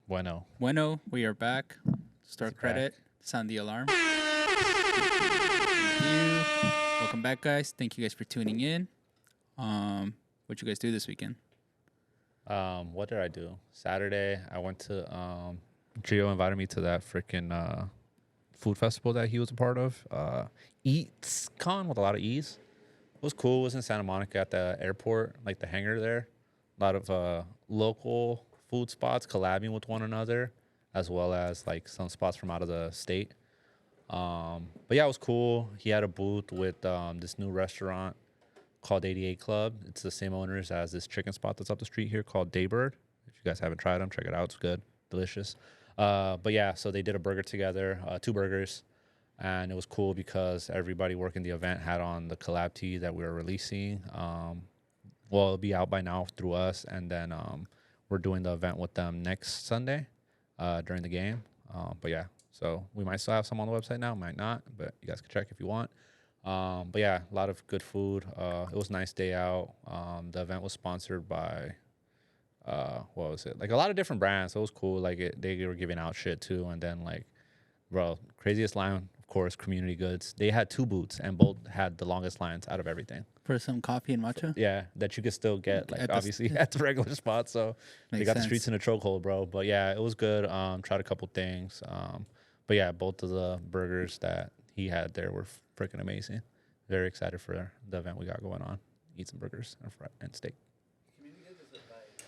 Bueno. Bueno, we are back. Start credit. Sound the alarm. Thank you. Welcome back, guys. Thank you guys for tuning in. What you guys do this weekend? What did I do? Saturday, I went to Gio invited me to that freaking food festival that he was a part of. Eats Con with a lot of E's. It was cool. It was in Santa Monica at the airport, like the hangar there. A lot of local food spots collabing with one another, as well as like some spots from out of the state. But yeah, it was cool. He had a booth with this new restaurant called 88 Club. It's the same owners as this chicken spot that's up the street here called Daybird. If you guys haven't tried them, check it out. It's good, delicious. But yeah, so they did a burger together, 2 burgers. And it was cool because everybody working the event had on the collab tee that we were releasing. Well, it'll be out by now through us. And then we're doing the event with them next Sunday during the game. But yeah, so we might still have some on the website now, might not. But you guys can check if you want. But yeah, a lot of good food. It was a nice day out. The event was sponsored by, what was it? Like a lot of different brands. So it was cool. Like they were giving out shit too. And then like, bro, craziest line, of course, Community Goods. They had 2 booths and both had the longest lines out of everything. For some coffee and matcha? Yeah, that you could still get, like, obviously at the regular spot. So they got the streets in a chokehold, bro. But yeah, it was good. Tried a couple things. But yeah, both of the burgers that he had there were freaking amazing. Very excited for the event we got going on. Eat some burgers and steak.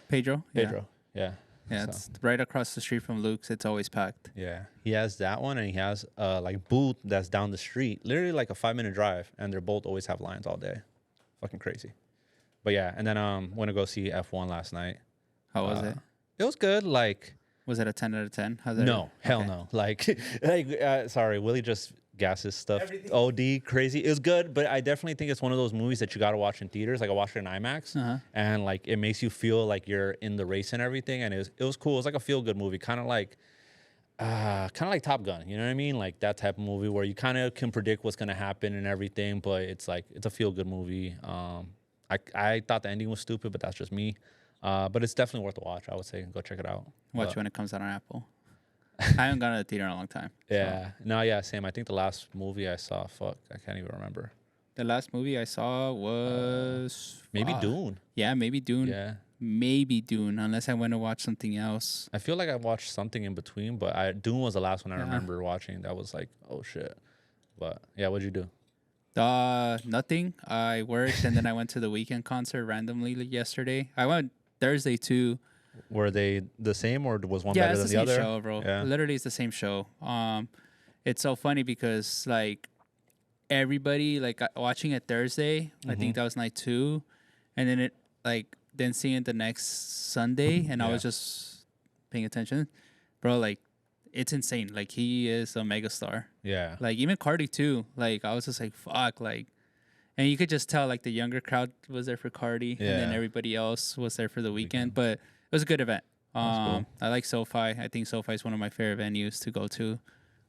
Pedro? Yeah. Yeah, it's right across the street from Luke's. It's always packed. Yeah, he has that one, and he has like booth that's down the street, literally like a 5-minute drive, and they're both always have lines all day. Fucking crazy. But yeah, and then went to go see F1 last night. How was it? It was good. Like, was it a 10 out of 10? No, hell no. Like, sorry, Willie just gasses stuff. Everything. OD crazy. It was good, but I definitely think it's one of those movies that you got to watch in theaters. Like, I watched it in IMAX, and like it makes you feel like you're in the race and everything. And it was cool. It was like a feel good movie, kind of like Top Gun. You know what I mean? Like that type of movie where you kind of can predict what's gonna happen and everything, but it's like it's a feel good movie. I thought the ending was stupid, but that's just me. But it's definitely worth a watch. I would say go check it out. Watch when it comes out on Apple. I haven't gone to the theater in a long time. Yeah. So. No, yeah, same. I think the last movie I saw, I can't even remember. The last movie I saw was... maybe Dune. Yeah, maybe Dune. Yeah. Maybe Dune, unless I went to watch something else. I feel like I watched something in between, but Dune was the last one I remember watching. That was like, oh, shit. But, yeah, what'd you do? Nothing. I worked, and then I went to the weekend concert randomly yesterday. I went Thursday, too. Were they the same, or was one better than the other? Yeah, it's the same show, bro. Yeah. Literally, it's the same show. It's so funny because, like, everybody, like, watching it Thursday, I think that was night 2, and then then seeing it the next Sunday, and I was just paying attention. Bro, like, it's insane. Like, he is a megastar. Yeah. Like, even Cardi, too. Like, I was just like, fuck, like... And you could just tell, like, the younger crowd was there for Cardi, and then everybody else was there for the weekend. But it was a good event. Cool. I like SoFi. I think SoFi is one of my favorite venues to go to,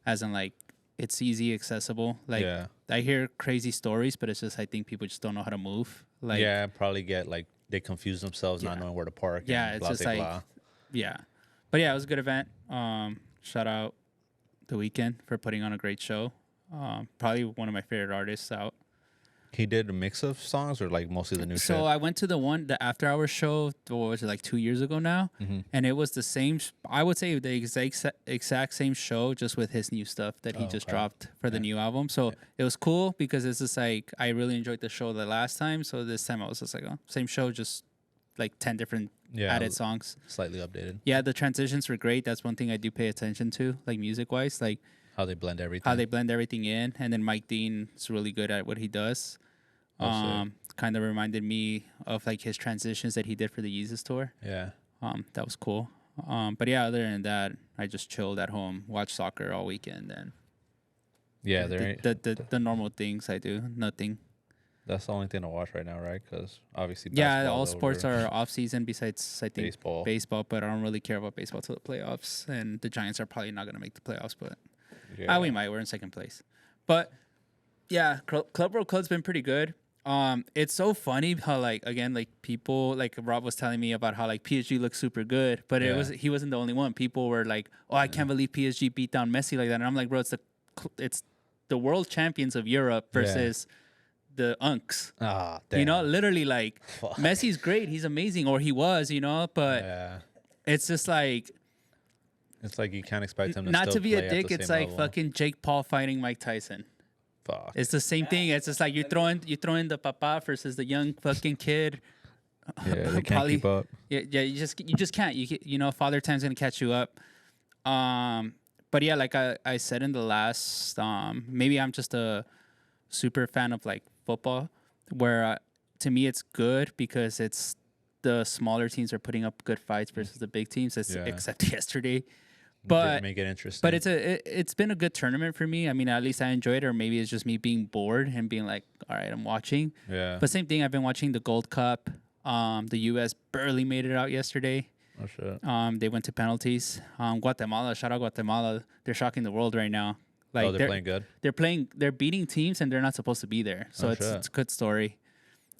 as in, like, it's easy, accessible. Like, I hear crazy stories, but it's just I think people just don't know how to move. Like, yeah, probably get, like, they confuse themselves not knowing where to park. Yeah, it's just like, yeah. But, yeah, it was a good event. Shout out The Weeknd for putting on a great show. Probably one of my favorite artists out. He did a mix of songs or like mostly the new shit? So I went to the after hours show, what was it, like 2 years ago now? And it was the same, I would say the exact same show, just with his new stuff that he just dropped for the new album. So it was cool because it's just like, I really enjoyed the show the last time. So this time I was just like, oh, same show, just like 10 different added songs. Slightly updated. Yeah, the transitions were great. That's one thing I do pay attention to, like music-wise. Like, how they blend everything. How they blend everything in. And then Mike Dean is really good at what he does. Kind of reminded me of like his transitions that he did for the Yeezus tour. Yeah. That was cool. But yeah, other than that, I just chilled at home, watched soccer all weekend, and yeah, the normal things I do. Nothing. That's the only thing to watch right now, right? Because obviously, all sports are off season besides I think baseball. But I don't really care about baseball till the playoffs, and the Giants are probably not gonna make the playoffs, but we might. We're in second place, but yeah, Club World Club's been pretty good. It's so funny how like again like people like Rob was telling me about how like PSG looks super good, but he wasn't the only one. People were like, "Oh, I can't believe PSG beat down Messi like that," and I'm like, "Bro, it's the world champions of Europe versus the Unks." Ah, damn. You know, literally like Fuck. Messi's great, he's amazing, or he was, you know, but it's just like it's like you can't expect him to not still to be a play at dick. the It's same like level. fucking Jake Paul fighting Mike Tyson. Fuck. It's the same thing. It's just like you throw in the papa versus the young fucking kid. Yeah, they can't keep up. Yeah, you just can't. You know, Father Time's gonna catch you up. But yeah, like I said in the last, maybe I'm just a super fan of like football, where to me it's good because it's the smaller teams are putting up good fights versus the big teams. Except yesterday. But make it interesting. But it's been a good tournament for me. I mean, at least I enjoyed it, or maybe it's just me being bored and being like, all right, I'm watching. Yeah. But same thing, I've been watching the Gold Cup. The U.S. barely made it out yesterday. Oh shit. They went to penalties. Guatemala, shout out Guatemala. They're shocking the world right now. Like they're playing good. They're beating teams and they're not supposed to be there. So it's a good story.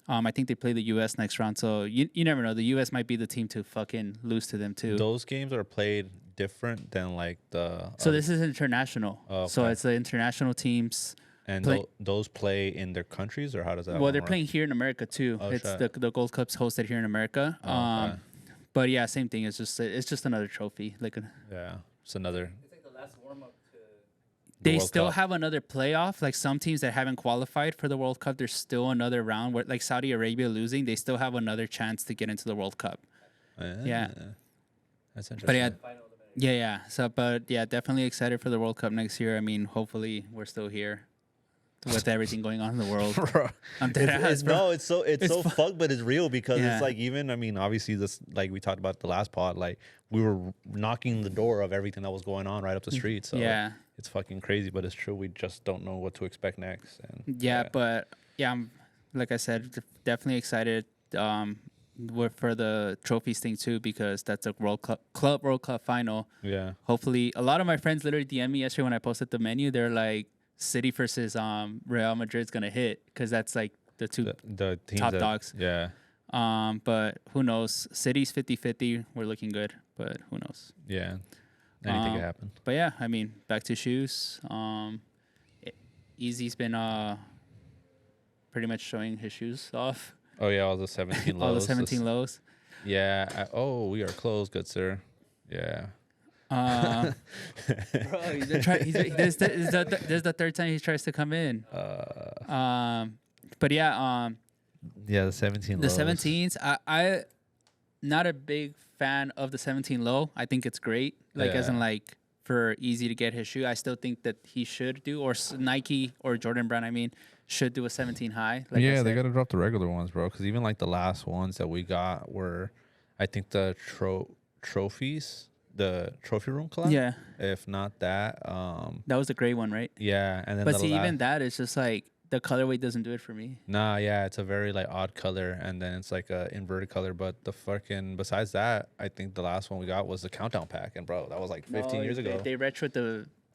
I think they play the U.S. next round. So you never know. The U.S. might be the team to fucking lose to them too. Those games are played different than like the. So this is international. Okay. So it's the international teams. And those play in their countries, or how does that? Well, they're playing here in America too. Oh, it's the Gold Cup's hosted here in America. Okay. But yeah, same thing. It's just another trophy. Like it's another. It's like the last warm up to. They World still Cup. have another playoff. Like some teams that haven't qualified for the World Cup, there's still another round where, like Saudi Arabia losing, they still have another chance to get into the World Cup. Yeah. That's interesting. But yeah. So, but yeah, definitely excited for the World Cup next year. I mean, hopefully we're still here with everything going on in the world. Bro, I'm dead ass, bro. no, it's so fucked, but it's real because Yeah. it's like even I mean obviously this like we talked about the last pod like we were knocking the door of everything that was going on right up the street. So Yeah. it's fucking crazy, but it's true. We just don't know what to expect next. And Yeah, but yeah, I'm like I said, definitely excited for the trophies thing too because that's a Club World Cup final. yeah, Hopefully, a lot of my friends literally DM me yesterday when I posted the menu. They're like, City versus Real Madrid's gonna hit because that's like the two the teams top dogs. Yeah, but who knows? City's 50-50. We're looking good, but who knows? yeah, anything could happen. But yeah, I mean, back to shoes. Easy's been pretty much showing his shoes off. Oh yeah, all the 17 lows. All the 17 lows. Yeah. We are closed, good sir. Yeah. Bro, this is the third time he tries to come in. But yeah, Yeah, the 17 the lows. 17s. I not a big fan of the 17 low. I think it's great. Like as in like for Easy to get his shoe. I still think that he should do or Nike or Jordan Brand. I mean, should do a 17 high. Like Yeah, they got to drop the regular ones, bro. Because even like the last ones that we got were, I think the trophies, the trophy room collab. Yeah, If not that, that was the gray one, right? yeah, and then But see, even that is just like the colorway doesn't do it for me. Nah, yeah, it's a very like odd color, and then it's like a inverted color. But the fucking besides that, I think the last one we got was the countdown pack, and bro, that was like 15 years ago. They retroed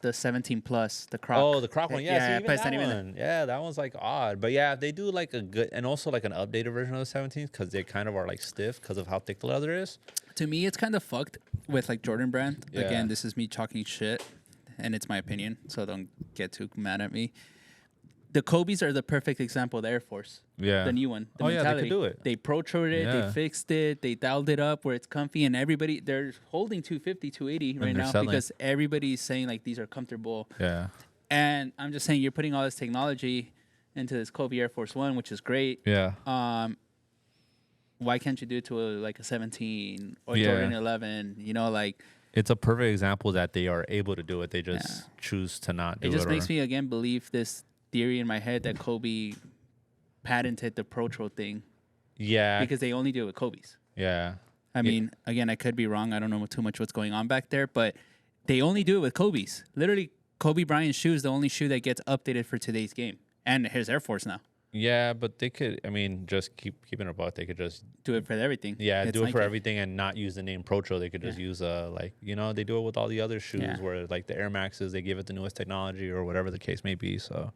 the 17 plus, the Croc. Oh, the Croc one, yeah, Yeah, so but even it's that not even one. Yeah, that one's like odd, but yeah, if they do like a good and also like an updated version of the 17s because they kind of are like stiff because of how thick the leather is. To me, it's kind of fucked with like Jordan Brand. Yeah. Again, this is me talking shit, and it's my opinion, so don't get too mad at me. The Kobe's are the perfect example of the Air Force. Yeah, The new one. The Oh, yeah, they mentality. could do it. They pro-troted it, Yeah. they fixed it, they dialed it up where it's comfy, and everybody, they're holding 250, 280 right they're now selling. because everybody's saying like these are comfortable. Yeah, And I'm just saying you're putting all this technology into this Kobe Air Force One, which is great. yeah. Why can't you do it to like a 17 or Yeah. Jordan 11? You know, like It's a perfect example that they are able to do it. They just choose to not do it. it just makes me again believe this theory in my head that Kobe patented the Pro-Tro thing Yeah, because they only do it with Kobe's. yeah. I mean, again, I could be wrong. I don't know too much what's going on back there, but they only do it with Kobe's. Literally, Kobe Bryant's shoe is the only shoe that gets updated for today's game. And his Air Force now. Yeah, but they could. I mean, just keeping it about. They could just Do it for everything. do it for Nike. everything and not use the name Pro-Tro. They could just use like they do it with all the other shoes Yeah. where like the Air Maxes they give it the newest technology or whatever the case may be. So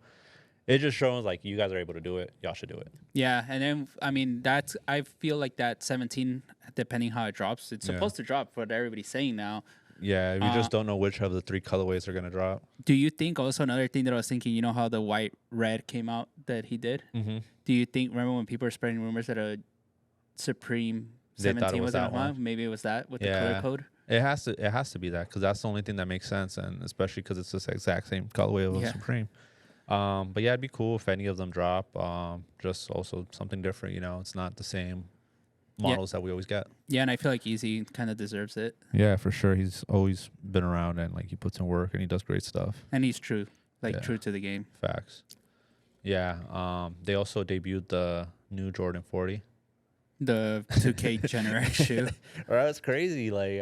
it just shows like you guys are able to do it. Y'all should do it. Yeah, and then I mean I feel like that 17, depending how it drops, it's supposed to drop. What everybody's saying now. Yeah, we just don't know which of the 3 colorways are gonna drop. Do you think also another thing that I was thinking? You know how the white red came out that he did. Mm-hmm. Do you think? Remember when people were spreading rumors that a Supreme 17 was that one? Maybe it was that with the color code. It has to be that, because that's the only thing that makes sense, and especially because it's the exact same colorway of a Supreme. But yeah, it'd be cool if any of them drop. Just also something different, you know. It's not the same models that we always get. Yeah, and I feel like Easy kind of deserves it. Yeah, for sure. He's always been around, and like he puts in work and he does great stuff. And he's true to the game. Facts. Yeah. They also debuted the new Jordan 40. The 2K generic shoe. Bro, that's crazy. Like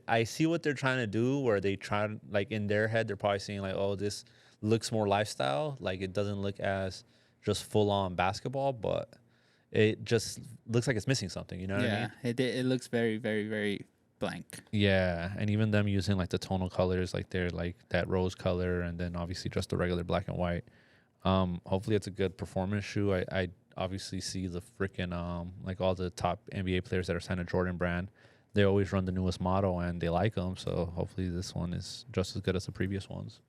I see what they're trying to do, where they try, like in their head they're probably saying like, oh, this looks more lifestyle. Like it doesn't look as just full on basketball, but it just looks like it's missing something. You know what I mean? It looks very, very, very blank. Yeah, and even them using like the tonal colors, like they're like that rose color, and then obviously just the regular black and white. Hopefully it's a good performance shoe. I obviously see the freaking like all the top NBA players that are signed to Jordan brand, they always run the newest model and they like them. So hopefully this one is just as good as the previous ones.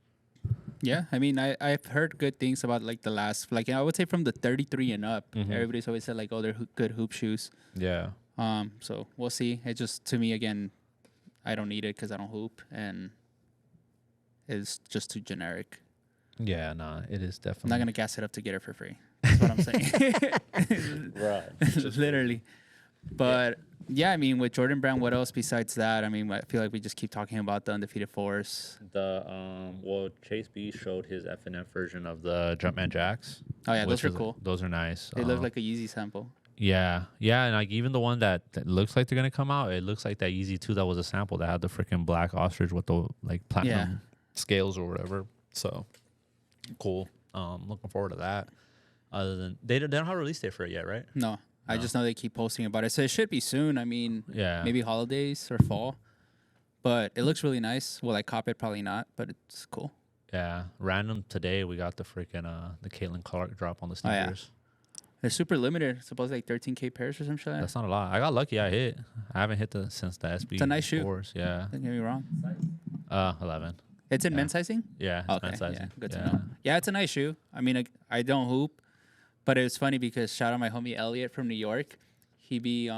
Yeah, I mean, I've heard good things about like the last, like I would say from the 33 and up. Everybody's always said like, oh, they're good hoop shoes. Yeah. So we'll see. It just, to me again, I don't need it because I don't hoop, and it's just too generic. Yeah, nah, it is definitely. I'm not gonna gas it up to get it for free. That's what I'm saying. Right. Literally. But yeah, I mean, with Jordan Brand, what else besides that? I mean, I feel like we just keep talking about the undefeated force. Well, Chase B showed his FNF version of the Jumpman Jacks. Oh yeah, those are cool. Those are nice. They look like a Yeezy sample. Yeah, and like even the one that looks like they're gonna come out, it looks like that Yeezy 2 that was a sample that had the freaking black ostrich with the like platinum scales or whatever. So cool. Looking forward to that. Other than they don't have a release date for it yet, right? No. I just know they keep posting about it. So it should be soon. I mean, maybe holidays or fall. But it looks really nice. Will I cop it? Probably not, but it's cool. Yeah. Random today, we got the freaking the Kaitlin Clark drop on the sneakers. They're super limited. Supposedly like 13K pairs or some shit. That's not a lot. I got lucky. I hit. I haven't hit since the SB. It's a nice shoe. Yeah. Don't get me wrong. 11. It's in men's sizing? Yeah. Okay. Men's sizing. Yeah, good to know. Yeah, it's a nice shoe. I mean, I don't hoop. But it was funny because shout out my homie Elliot from New York. He be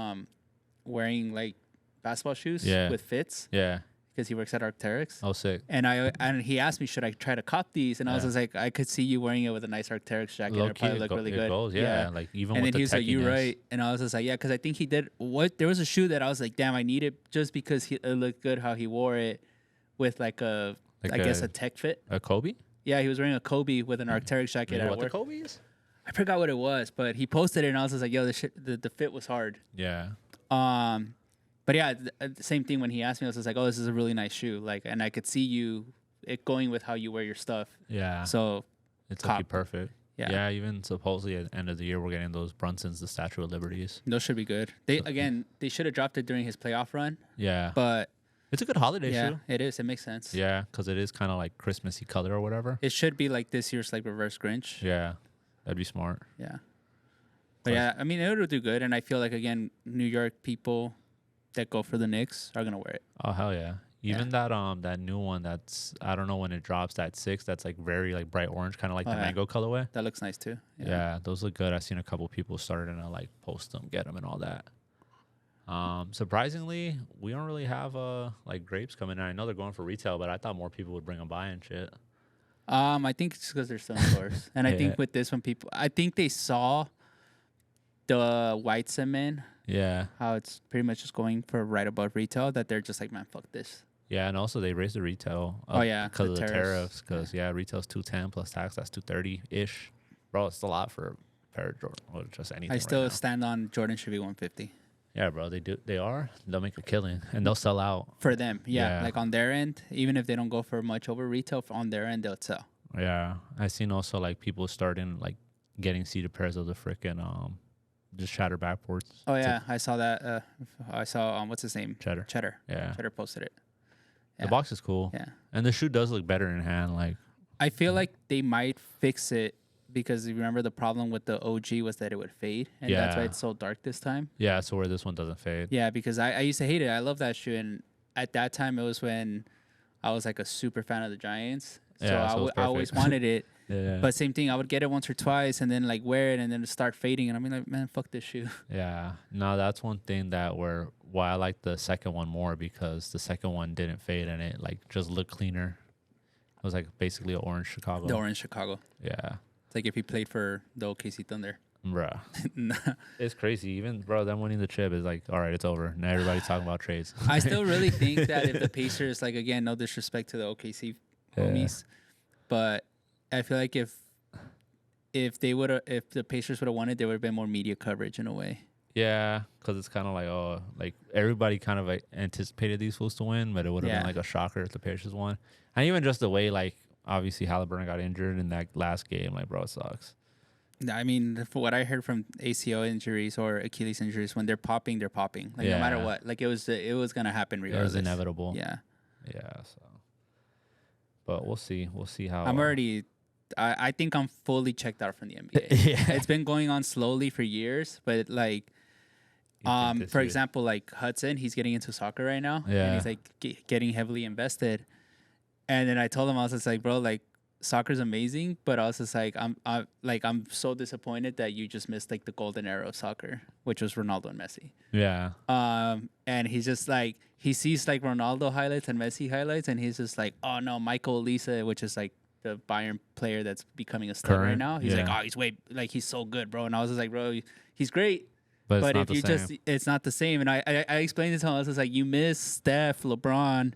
wearing like basketball shoes with fits. Yeah. Because he works at Arc'teryx. Oh, sick. And he asked me, should I try to cop these? And I was just like, I could see you wearing it with a nice Arc'teryx jacket. It'd probably look really good. Goes, yeah. Like even and with then he was like, you right. and I was just like, yeah, because I think he did. There was a shoe that I was like, damn, I need it just because it looked good how he wore it with like I guess a tech fit. A Kobe? Yeah, he was wearing a Kobe with an Arc'teryx jacket. You know what the Kobe is? I forgot what it was, but he posted it, and I was just like, "Yo, the fit was hard." Yeah. But yeah, the same thing when he asked me, I was just like, "Oh, this is a really nice shoe." Like, and I could see it going with how you wear your stuff. Yeah. So it's actually perfect. Yeah. Yeah. Even supposedly at the end of the year, we're getting those Brunsons, the Statue of Liberties. Those should be good. They should have dropped it during his playoff run. Yeah. But it's a good holiday shoe. It is. It makes sense. Yeah, because it is kind of like Christmassy color or whatever. It should be like this year's like reverse Grinch. Yeah. That'd be smart. Yeah. But yeah, I mean, it would do good. And I feel like, again, New York people that go for the Knicks are going to wear it. Oh, hell yeah. Even that new one that's, I don't know when it drops, that 6, that's like very like bright orange, kind of like the mango colorway. That looks nice too. Yeah, those look good. I've seen a couple people starting to like post them, get them and all that. Surprisingly, we don't really have like grapes coming in. I know they're going for retail, but I thought more people would bring them by and shit. I think it's because they're still in stores. And I think with this one, I think they saw the white cement. Yeah. How it's pretty much just going for right above retail, that they're just like, man, fuck this. Yeah, and also they raised the retail. Because of the tariffs. Because, retail's $210 plus tax, that's $230-ish. Bro, it's a lot for a pair of Jordan or just anything. I still stand on Jordan should be $150. Yeah, bro, they'll make a killing and they'll sell out. For them, yeah. Like on their end, even if they don't go for much over retail, on their end, they'll sell. Yeah. I seen also like people starting like getting seated pairs of the freaking just shatter backboards. Oh yeah, I saw that. I saw what's his name? Cheddar. Yeah. Cheddar posted it. Yeah. The box is cool. Yeah. And the shoe does look better in hand. Like I feel like they might fix it because you remember the problem with the OG was that it would fade, and that's why Yeah. it's so dark this time. Yeah, so where this one doesn't fade. Yeah, because I used to hate it. I love that shoe, and at that time it was when I was like a super fan of the Giants. So Yeah, so it's I always perfect. wanted it. Yeah. But same thing, I would get it once or twice and then like wear it and then start fading, and I'm like, man, fuck this shoe. Yeah. No, that's one thing why I like the second one more, because the second one didn't fade and it like just looked cleaner. It was like basically an orange Chicago. The orange Chicago. Yeah. It's like if he played for the OKC Thunder. Bruh. It's crazy. Even, bro, them winning the chip is like, all right, it's over. Now everybody's talking about trades. I still really think that if the Pacers, like, again, no disrespect to the OKC homies, but I feel like if the Pacers would have won it, there would have been more media coverage in a way. Yeah, because it's kind of like, oh, like everybody kind of like anticipated these fools to win, but it would have been like a shocker if the Pacers won. And even just the way, like, obviously Halliburton got injured in that last game, like, bro, it sucks. I mean, for what I heard from ACL injuries or Achilles injuries, when they're popping. Like, no matter what, like, it was gonna happen regardless. It was inevitable. Yeah. Yeah. So, but we'll see. We'll see how. I'm already. I think I'm fully checked out from the NBA. Yeah. It's been going on slowly for years, but like, for example, like Hudson, he's getting into soccer right now, and he's like getting heavily invested. And then I told him, I was just like, bro, like, soccer's amazing, but I was just like, I'm so disappointed that you just missed like the golden era of soccer, which was Ronaldo and Messi. Yeah. And he's just like, he sees like Ronaldo highlights and Messi highlights, and he's just like, oh no, Michael Olise, which is like the Bayern player that's becoming a star right now. He's like, oh, he's so good, bro. And I was just like, bro, he's great. But if you just, it's not the same. And I explained it to him. I was just like, you miss Steph, LeBron,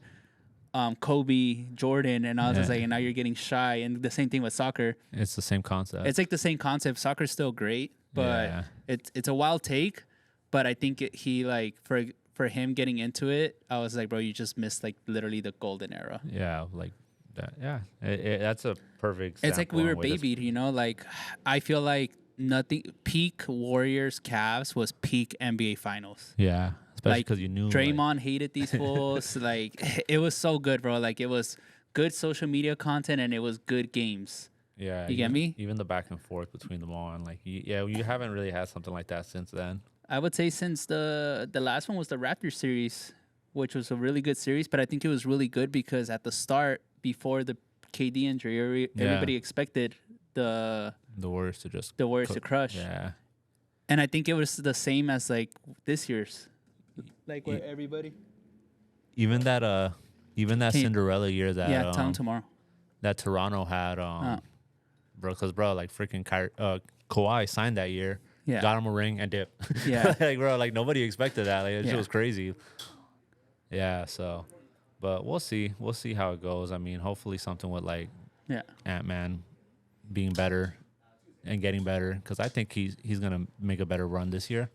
Kobe, Jordan, and I was just like, and now you're getting shy. And the same thing with soccer. It's the same concept. It's like the same concept. Soccer's still great, but it's a wild take. But I think he like for him getting into it, I was like, bro, you just missed like literally the golden era. Yeah, like that. Yeah, that's a perfect. It's like we were babied, you know. Like I feel like nothing peak Warriors Cavs was peak NBA Finals. Yeah. Especially because like, you knew Draymond hated these fools. Like it was so good, bro. Like it was good social media content and it was good games. Yeah, you get me? Even the back and forth between them all, and like you haven't really had something like that since then. I would say since the last one was the Raptors series, which was a really good series. But I think it was really good because at the start, before the KD injury, everybody expected the Warriors to crush. Yeah, and I think it was the same as like this year's. Like where everybody, even that Cinderella year that tell him tomorrow that Toronto had bro, like freaking Kawhi signed that year, got him a ring and dipped. Yeah, like bro, like nobody expected that. Like it shit was crazy. Yeah, so, but we'll see how it goes. I mean, hopefully something with like Ant-Man being better and getting better, because I think he's gonna make a better run this year.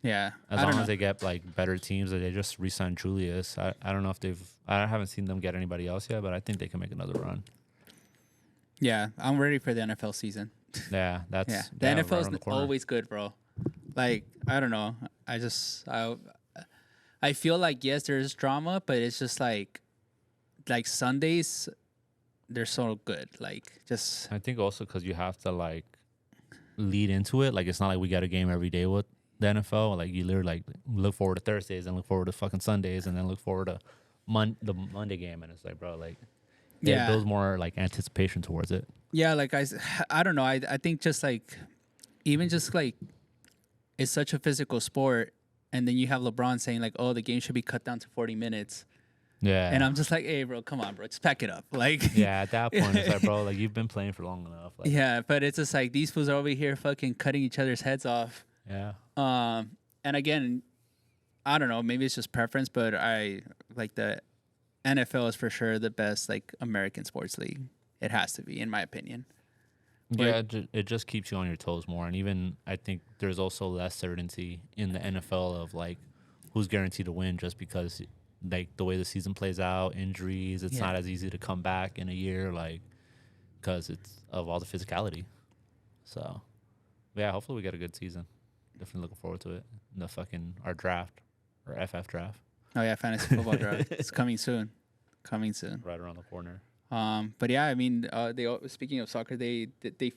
Yeah, as long as they get like better teams, that they just re-signed Julius. I don't know if I haven't seen them get anybody else yet, but I think they can make another run. Yeah, I'm ready for the NFL season. Yeah, the NFL is always good, bro. Like I don't know, I feel like yes, there's drama, but it's just like Sundays, they're so good. Like just I think also because you have to like lead into it. Like it's not like we got a game every day with the NFL. Like you literally like look forward to Thursdays and look forward to fucking Sundays and then look forward to the Monday game, and it's like, bro, like it builds more like anticipation towards it. Yeah, like I don't know. I think just like even just like it's such a physical sport, and then you have LeBron saying like, oh, the game should be cut down to 40 minutes. Yeah. And I'm just like, hey, bro, come on, bro, just pack it up. Like yeah, at that point it's like, bro, like you've been playing for long enough. Like, yeah, but it's just like these fools are over here fucking cutting each other's heads off. Yeah. And again, I don't know, maybe it's just preference, but I like the NFL is for sure the best like American sports league. It has to be, in my opinion. Yeah, it just keeps you on your toes more, and even I think there's also less certainty in the NFL of like who's guaranteed to win, just because like the way the season plays out, injuries, it's not as easy to come back in a year, like because it's of all the physicality. So yeah, hopefully we get a good season. Definitely looking forward to it. Our draft, our FF draft. Oh yeah, fantasy football draft. It's coming soon. Right around the corner. But yeah, I mean, speaking of soccer, they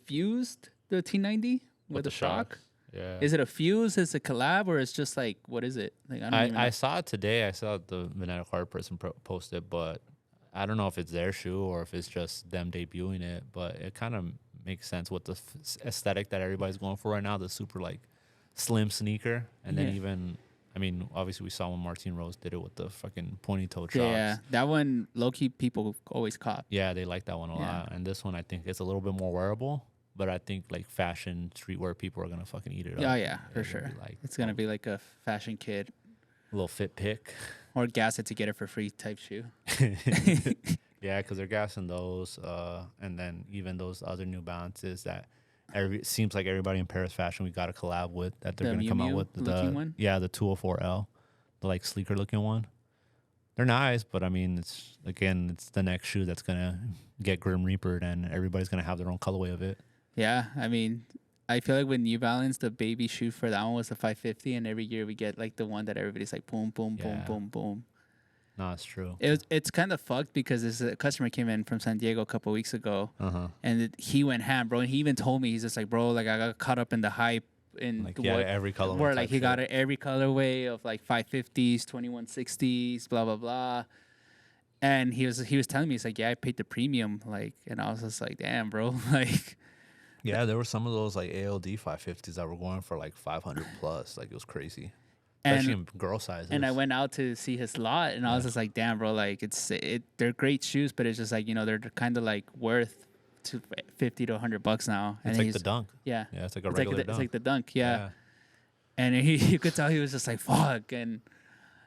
fused the T90 with the shock. Yeah. Is it a fuse? Is it a collab, or it's just like what is it? Like I don't even know. I saw it today. I saw the Vanilla Card person post it, but I don't know if it's their shoe or if it's just them debuting it. But it kind of makes sense with the aesthetic that everybody's going for right now. The super like slim sneaker, and then even. I mean, obviously, we saw when Martin Rose did it with the fucking pointy-toed shops. Yeah, that one, low-key, people always cop. Yeah, they like that one a lot. And this one, I think, it's a little bit more wearable. But I think, like, fashion, streetwear people are going to fucking eat it up. Oh, yeah, for sure. Like, it's going to be like a fashion kid. A little fit pick. Or gas it to get it for free type shoe. Yeah, because they're gassing those. And then even those other New Balances that... It seems like everybody in Paris fashion we got a collab with that they're going to come out with the 204L, the like sleeker looking one. They're nice, but I mean it's the next shoe that's going to get Grim Reapered and everybody's going to have their own colorway of it. Yeah, I mean I feel like with New Balance the baby shoe for that one was the 550 and every year we get like the one that everybody's like boom boom boom boom boom. No, it's true. It's kind of fucked because a customer came in from San Diego a couple of weeks ago, and he went ham, bro. And he even told me, he's just like, bro, like I got caught up in the hype in like every colorway. Where like he got every colorway of like 550s, 2160s, blah blah blah. And he was telling me, he's like, yeah, I paid the premium, like, and I was just like, damn, bro, like. Yeah, there were some of those like ALD 550s that were going for like 500 plus, like it was crazy. Especially in girl sizes. And I went out to see his lot, and I was just like, "Damn, bro! Like, they're great shoes, but it's just like they're kind of like worth $50 to $100 now." And it's like the Dunk. Yeah, it's like a regular Dunk. It's like the Dunk. Yeah. And you could tell he was just like, "Fuck!" And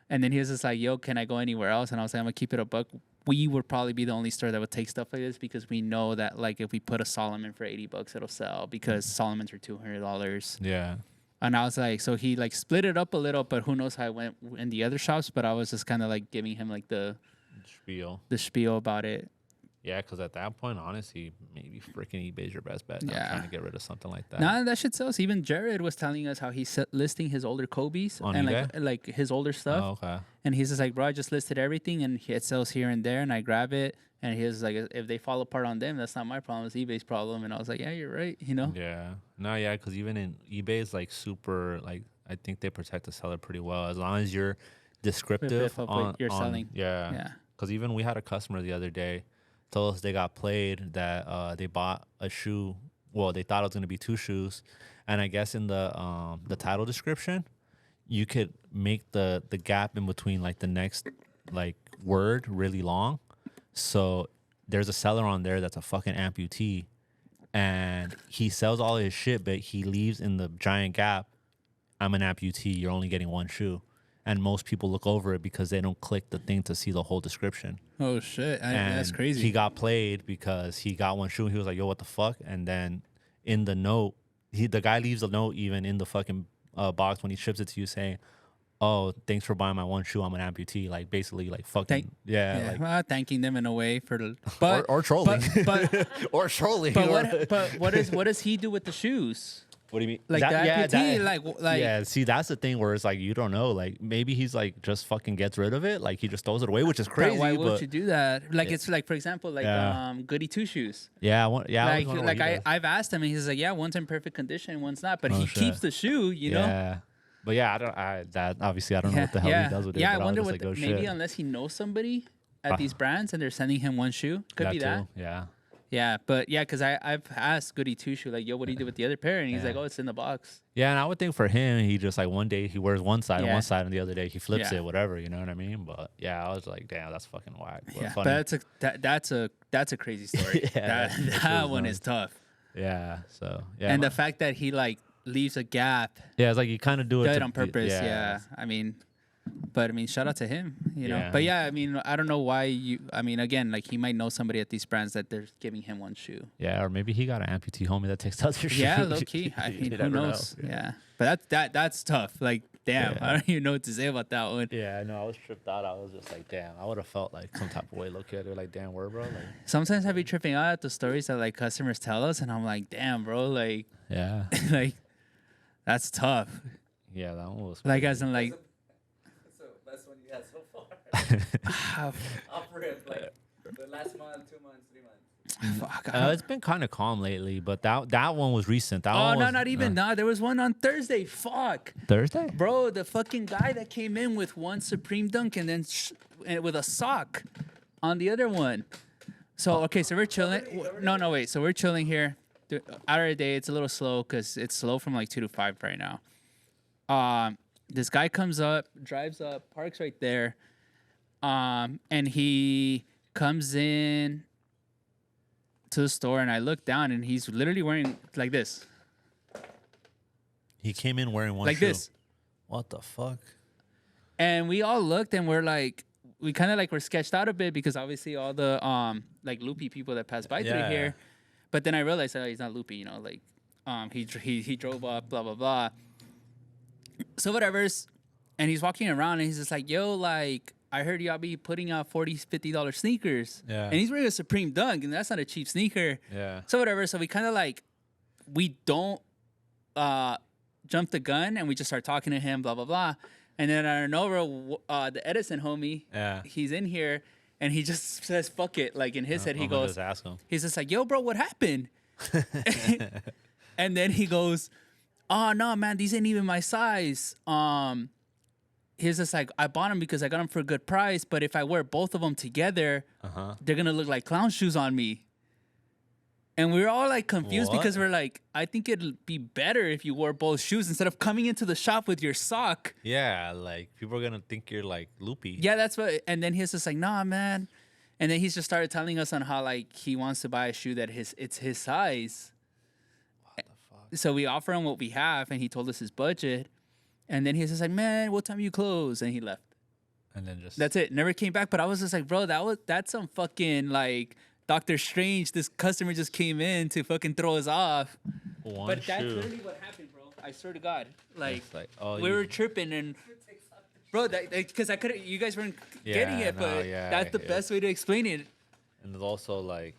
then he was just like, "Yo, can I go anywhere else?" And I was like, "I'm gonna keep it a buck." We would probably be the only store that would take stuff like this because we know that like if we put a Solomon for $80, it'll sell because Solomons are $200. Yeah. And I was like, so he like split it up a little, but who knows how it went in the other shops. But I was just kind of like giving him like the spiel about it. Yeah, because at that point, honestly, maybe freaking eBay's your best bet. Yeah. Trying to get rid of something like that. Nah, that shit sells. Even Jared was telling us how he's listing his older Kobe's on and eBay? like his older stuff. Oh, okay. And he's just like, bro, I just listed everything and it sells here and there, and I grab it. And he was like, if they fall apart on them, that's not my problem. It's eBay's problem. And I was like, yeah, you're right. Yeah. No, yeah, because even in eBay is like super, like, I think they protect the seller pretty well. As long as you're descriptive on you're selling. Yeah. Because even we had a customer the other day told us they got played that they bought a shoe. Well, they thought it was going to be two shoes. And I guess in the title description, you could make the gap in between like the next like word really long. So there's a seller on there that's a fucking amputee, and he sells all his shit, but he leaves in the giant gap, I'm an amputee, you're only getting one shoe. And most people look over it because they don't click the thing to see the whole description. Oh, shit. That's crazy. He got played because he got one shoe, and he was like, yo, what the fuck? And then in the note, the guy leaves a note even in the fucking box when he ships it to you saying, oh, thanks for buying my one shoe. I'm an amputee. Like basically, like fucking like well, thanking them in a way for the or trolling, but or trolling. But what does he do with the shoes? What do you mean? Like that amputee, like yeah. See, that's the thing where it's like you don't know. Like maybe he's like just fucking gets rid of it. Like he just throws it away, which is crazy. Why would you do that? Like it's like for example, like Goody Two Shoes. Yeah, I've asked him, and he's like, yeah, one's in perfect condition, one's not, but he keeps the shoe, you know. But yeah, I don't know what the hell he does with it. Yeah, I wonder what maybe unless he knows somebody at these brands and they're sending him one shoe, could be that. Yeah. Yeah, but yeah, because I've asked Goody Two Shoe like, yo, what do you do with the other pair? And he's like, oh, it's in the box. Yeah, and I would think for him, he just like one day he wears one side on one side, and the other day he flips it, whatever. You know what I mean? But yeah, I was like, damn, that's fucking whack. Yeah, but that's a crazy story. that one is tough. Yeah. So yeah, and the fact that he like leaves a gap. Yeah, it's like you kind of do it on purpose. Yeah. I mean, shout out to him, you know. But yeah, I mean, I don't know why again, like he might know somebody at these brands that they're giving him one shoe. Yeah, or maybe he got an amputee homie that takes other shoes. Yeah, low key. I mean, who knows? Yeah. But that's tough. Like, damn, I don't even know what to say about that one. Yeah, I know. I was tripped out. I was just like, damn, I would have felt like some type of way. Look at it, like, damn, where, bro? Like, sometimes I be tripping out at the stories that like customers tell us, and I'm like, damn, bro, like, yeah, like. That's tough. Yeah, that one was like as in like. So that's one you had so far. Off rip, like last month, 2 months, 3 months. Fuck. It's been kind of calm lately, but that one was recent. That Oh one no, was, not even. Nah, there was one on Thursday. Fuck. Thursday. Bro, the fucking guy that came in with one Supreme Dunk and then and with a sock on the other one. So okay, so we're chilling. No, wait. So we're chilling here. Out of the day, it's a little slow because it's slow from like 2 to 5 right now. This guy comes up, drives up, parks right there, and he comes in to the store, and I look down, and he's literally wearing like this. He came in wearing one like shoe. This. What the fuck? And we all looked, and we're like, we kind of like were sketched out a bit because obviously all the like loopy people that pass by through here. But then I realized, oh, he's not loopy, you know, like he drove up, blah blah blah. So whatever's, and he's walking around, and he's just like, yo, like, I heard y'all be putting out $40, $50 sneakers. Yeah. And he's wearing a Supreme Dunk, and that's not a cheap sneaker. Yeah. So whatever. So we kind of like, we don't jump the gun, and we just start talking to him, blah, blah, blah. And then out of nowhere, the Edison homie, he's in here, and he just says, fuck it. Like in his head, he goes, just ask him. He's just like, yo, bro, what happened? And then he goes, oh, no, man, these ain't even my size. He's just like, I bought them because I got them for a good price, but if I wear both of them together, they're going to look like clown shoes on me. And we were all like confused because we're like, I think it'd be better if you wore both shoes instead of coming into the shop with your sock. Yeah, like people are going to think you're like loopy. Yeah, that's what. And then he's just like, nah, man. And then he's just started telling us on how like he wants to buy a shoe that it's his size. What the fuck? So we offer him what we have, and he told us his budget. And then he's just like, man, what time you close? And he left. And then just that's it. Never came back. But I was just like, bro, that's some fucking like Doctor Strange. This customer just came in to fucking throw us off. But that's literally what happened, bro. I swear to God. Like we were tripping, and bro, because I couldn't. You guys weren't getting it, but that's the best way to explain it. And it's also like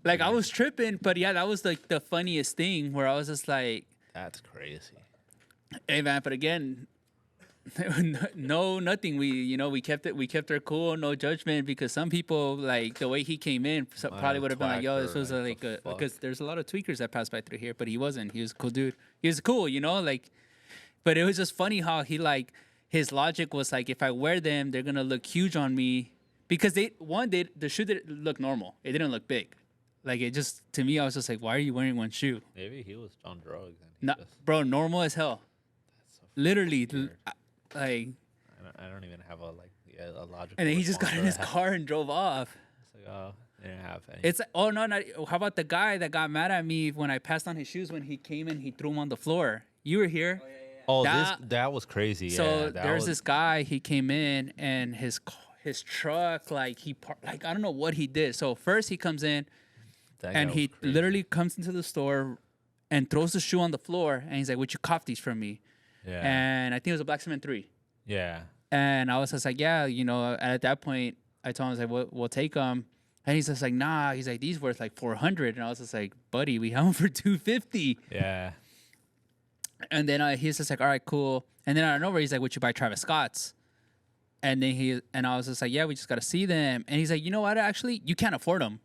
I was tripping, but yeah, that was like the funniest thing where I was just like, that's crazy. Hey man, but again, no, nothing. We kept our cool, no judgment, because some people like the way he came in probably would have been like, yo, this was like because there's a lot of tweakers that pass by through here, but he wasn't. He was a cool dude. He was cool, like. But it was just funny how he like his logic was like, if I wear them, they're gonna look huge on me because the shoe didn't look normal. It didn't look big. Like it just to me, I was just like, why are you wearing one shoe? Maybe he was on drugs. Bro, normal as hell. Literally, like I don't even have a logical. And then he just got in his car and drove off. It's like, oh, they didn't have any. It's like, oh no, not. How about the guy that got mad at me when I passed on his shoes when he came in? He threw them on the floor. You were here. Oh, that was crazy. So there's this guy. He came in and his truck, like I don't know what he did. So first he comes in, and he literally comes into the store and throws the shoe on the floor, and he's like, "Would you cop these from me?" Yeah. And I think it was a Black Cement 3. Yeah. And I was just like, yeah, at that point, I told him, I was like, we'll take them. And he's just like, nah. He's like, these worth like $400. And I was just like, buddy, we have them for $250. Yeah. And then he's just like, all right, cool. And then out of nowhere, he's like, would you buy Travis Scott's? And then I was just like, yeah, we just got to see them. And he's like, you know what? Actually, you can't afford them.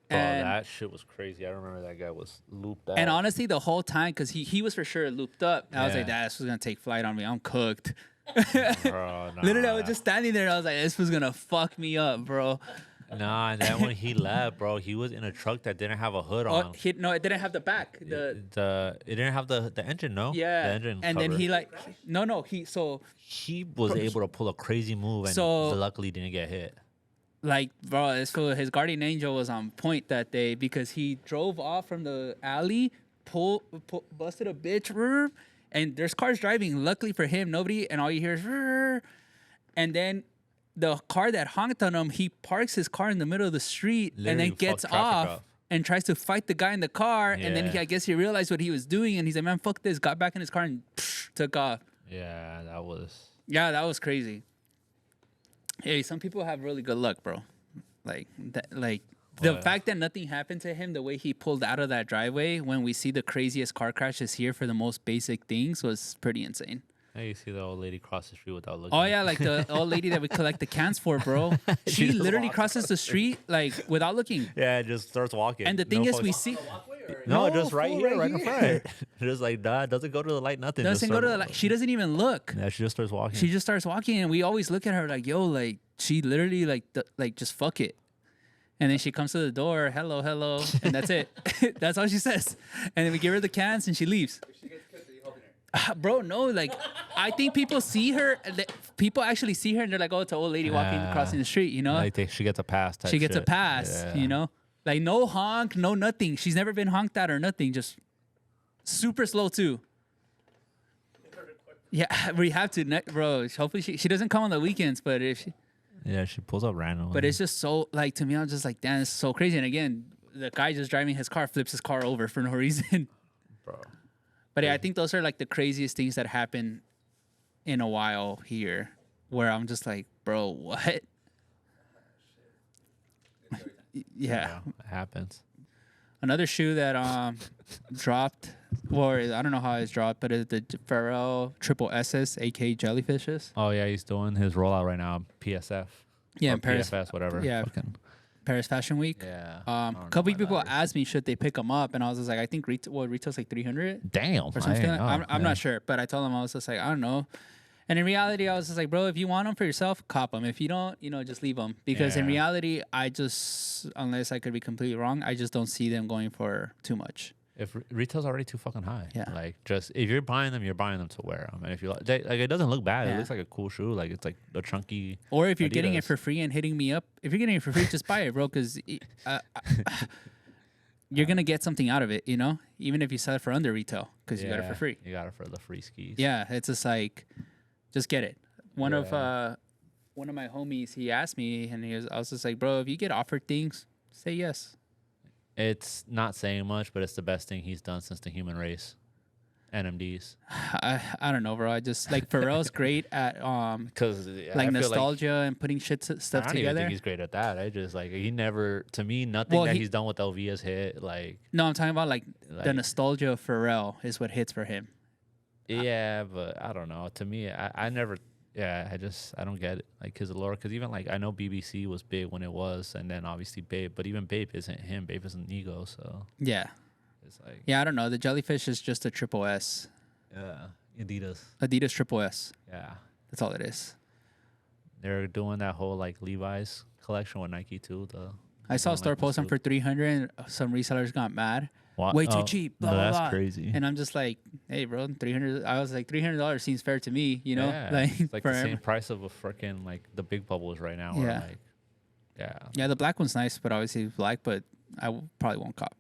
Bro, that shit was crazy. I remember that guy was looped out. And honestly, the whole time, because he was for sure looped up. I was like, this was going to take flight on me. I'm cooked. Bro, nah. Literally, I was just standing there, and I was like, this was going to fuck me up, bro. Nah, and then when he left, bro, he was in a truck that didn't have a hood on. No, it didn't have the back. It didn't have the engine, no? Yeah. The engine and cover. Then he like, no, he was able to pull a crazy move and luckily didn't get hit. Like, bro, his guardian angel was on point that day because he drove off from the alley, busted a bitch, and there's cars driving. Luckily for him, nobody, and all you hear is, and then the car that honked on him, he parks his car in the middle of the street and then gets off and tries to fight the guy in the car. Yeah. And then I guess he realized what he was doing, and he's like, man, fuck this. Got back in his car and took off. Yeah, that was crazy. Hey, some people have really good luck, bro. The fact that nothing happened to him, the way he pulled out of that driveway when we see the craziest car crashes here for the most basic things was pretty insane. Hey, you see the old lady cross the street without looking. Oh yeah, like the old lady that we collect the cans for, bro. She just literally walks crosses the street like without looking. Yeah, just starts walking. And the thing is, we see No, No, just right fool, here, right right in here. front. Just like that. Doesn't go to the light, nothing. doesn't go to the, like, she doesn't even look. Yeah, she just starts walking. She just starts walking, and we always look at her like, yo, like she literally like just fuck it. And then she comes to the door, hello, hello, and that's it. That's all she says. And then we give her the cans, and she leaves. Bro, no, like I think people see her. People actually see her, and they're like, "Oh, it's an old lady walking crossing the street," you know. Like she gets a pass. Type She gets a shit. pass, Yeah. you know. Like no honk, no nothing. She's never been honked at or nothing. Just super slow too. Yeah, we have to, bro. Hopefully she doesn't come on the weekends, but if she, Yeah, she pulls up randomly. but it's just so like to me, I'm just like, damn, it's so crazy. And again, the guy just driving his car flips his car over for no reason. bro. But yeah, I think those are like the craziest things that happen in a while here, where I'm just like, bro, what? Yeah. It happens. Another shoe that dropped, or I don't know how it's dropped, but it's the Fel Triple SS, aka Jellyfishes. Oh yeah, he's doing his rollout right now. PSF. Yeah, or in Paris. PFS, whatever. Yeah. Fucking, Paris Fashion Week. yeah. A couple people asked me should they pick them up, and I was just like, I think retail's like 300 Damn. or something. I'm not sure, but I told them I was just like, I don't know. And in reality, I was just like, bro, if you want them for yourself, cop them. If you don't, just leave them. Because in Yeah. reality, I just, unless I could be completely wrong, I just don't see them going for too much. If retail's already too fucking high. Yeah. Like just if you're buying them to wear them, and if you like it doesn't look bad. Yeah. It looks like a cool shoe. Like it's like a chunky. Or if you're getting it Adidas. for free and hitting me up, if you're getting it for free, just buy it, bro. Because you're gonna get something out of it, even if you sell it for under retail, because you got it for free. You got it for the free skis. Yeah, it's just like, just get it. One of Yeah. my homies, he asked me, and I was just like, bro, if you get offered things, say yes. It's not saying much, but it's the best thing he's done since the human race. NMDs. I don't know, bro. I just like Pharrell's great at Because like nostalgia and putting stuff I don't even together. think he's great at that. I just like he never to me nothing that he's done with LV has hit like. No, I'm talking about like the nostalgia of Pharrell is what hits for him. Yeah, but I don't know. To me, I never. Yeah, I don't get it. Like his allure, because even like I know BBC was big when it was, and then obviously Babe, but even Babe isn't him. Babe isn't Ego, so Yeah. it's like Yeah, I don't know. The Jellyfish is just a triple S. yeah, Adidas triple S. yeah. That's all it is. They're doing that whole like Levi's collection with Nike too. I saw a doing, store like, the post them suit. for 300. And some resellers got mad. What? Way too cheap. Blah, no, blah, that's blah. crazy. And I'm just like, hey, bro, 300. I was like, $300 seems fair to me. Yeah, like it's like for the same price of a freaking like the big bubbles right now. Yeah. Like, yeah. Yeah, the black one's nice, but obviously it's black. But probably won't cop.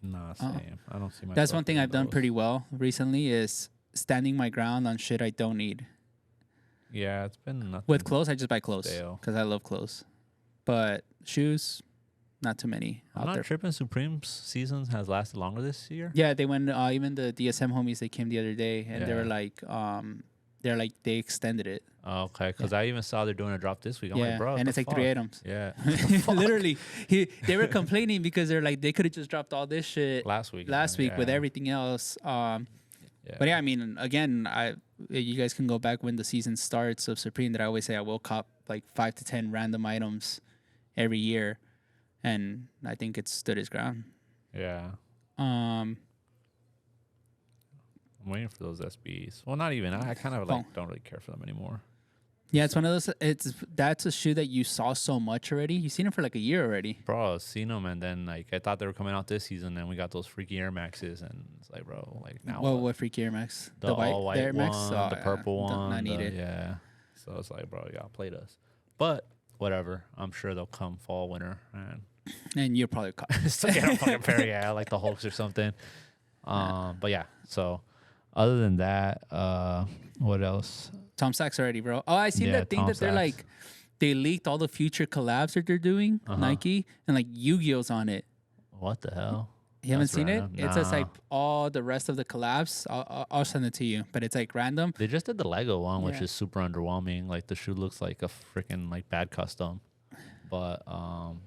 Nah, same. I don't see myself. That's one thing doing I've done those. pretty well recently is standing my ground on shit I don't need. Yeah, it's been nothing. With clothes, I just buy clothes Stale. because I love clothes. But shoes, not too many I'm out not there. tripping. Supreme's season has lasted longer this year. Yeah, they went. Even the DSM homies, they came the other day, and they were like, they extended it. Oh, okay, because I even saw they're doing a drop this week. I'm Yeah, like, bro, and what it's the like 3 fuck? items. Yeah, Literally, they were complaining because they're like they could have just dropped all this shit last week. with everything else. But yeah, I mean, again, you guys can go back when the season starts of Supreme. That I always say I will cop like 5 to 10 random items every year, and I think it stood its ground. Yeah, Um, I'm waiting for those SBs. Well, not even. I kind of like don't really care for them anymore. yeah, it's one of those. That's a shoe that you saw so much already. You've seen it for like a year already. Bro, I've seen them, and then like I thought they were coming out this season, and we got those freaky Air Maxes, and it's like, bro, like now What freaky Air Max? the all white Air one, Max? Oh, the purple one, Not needed. yeah. So it's like, bro, y'all played us, but whatever. I'm sure they'll come fall, winter, and And you'll probably cop. still get a fucking pair, yeah, like the Hulks or something. But yeah. So other than that, what else? Tom Sachs already, bro. Oh, I seen that thing Tom that they're Sachs. like, they leaked all the future collabs that they're doing, Nike, and like Yu-Gi-Oh's on it. What the hell? You haven't That's seen random. it? It's just Nah. like all the rest of the collabs. I'll send it to you, but it's like random. They just did the Lego one, which Yeah. is super underwhelming. Like the shoe looks like a freaking like bad custom. But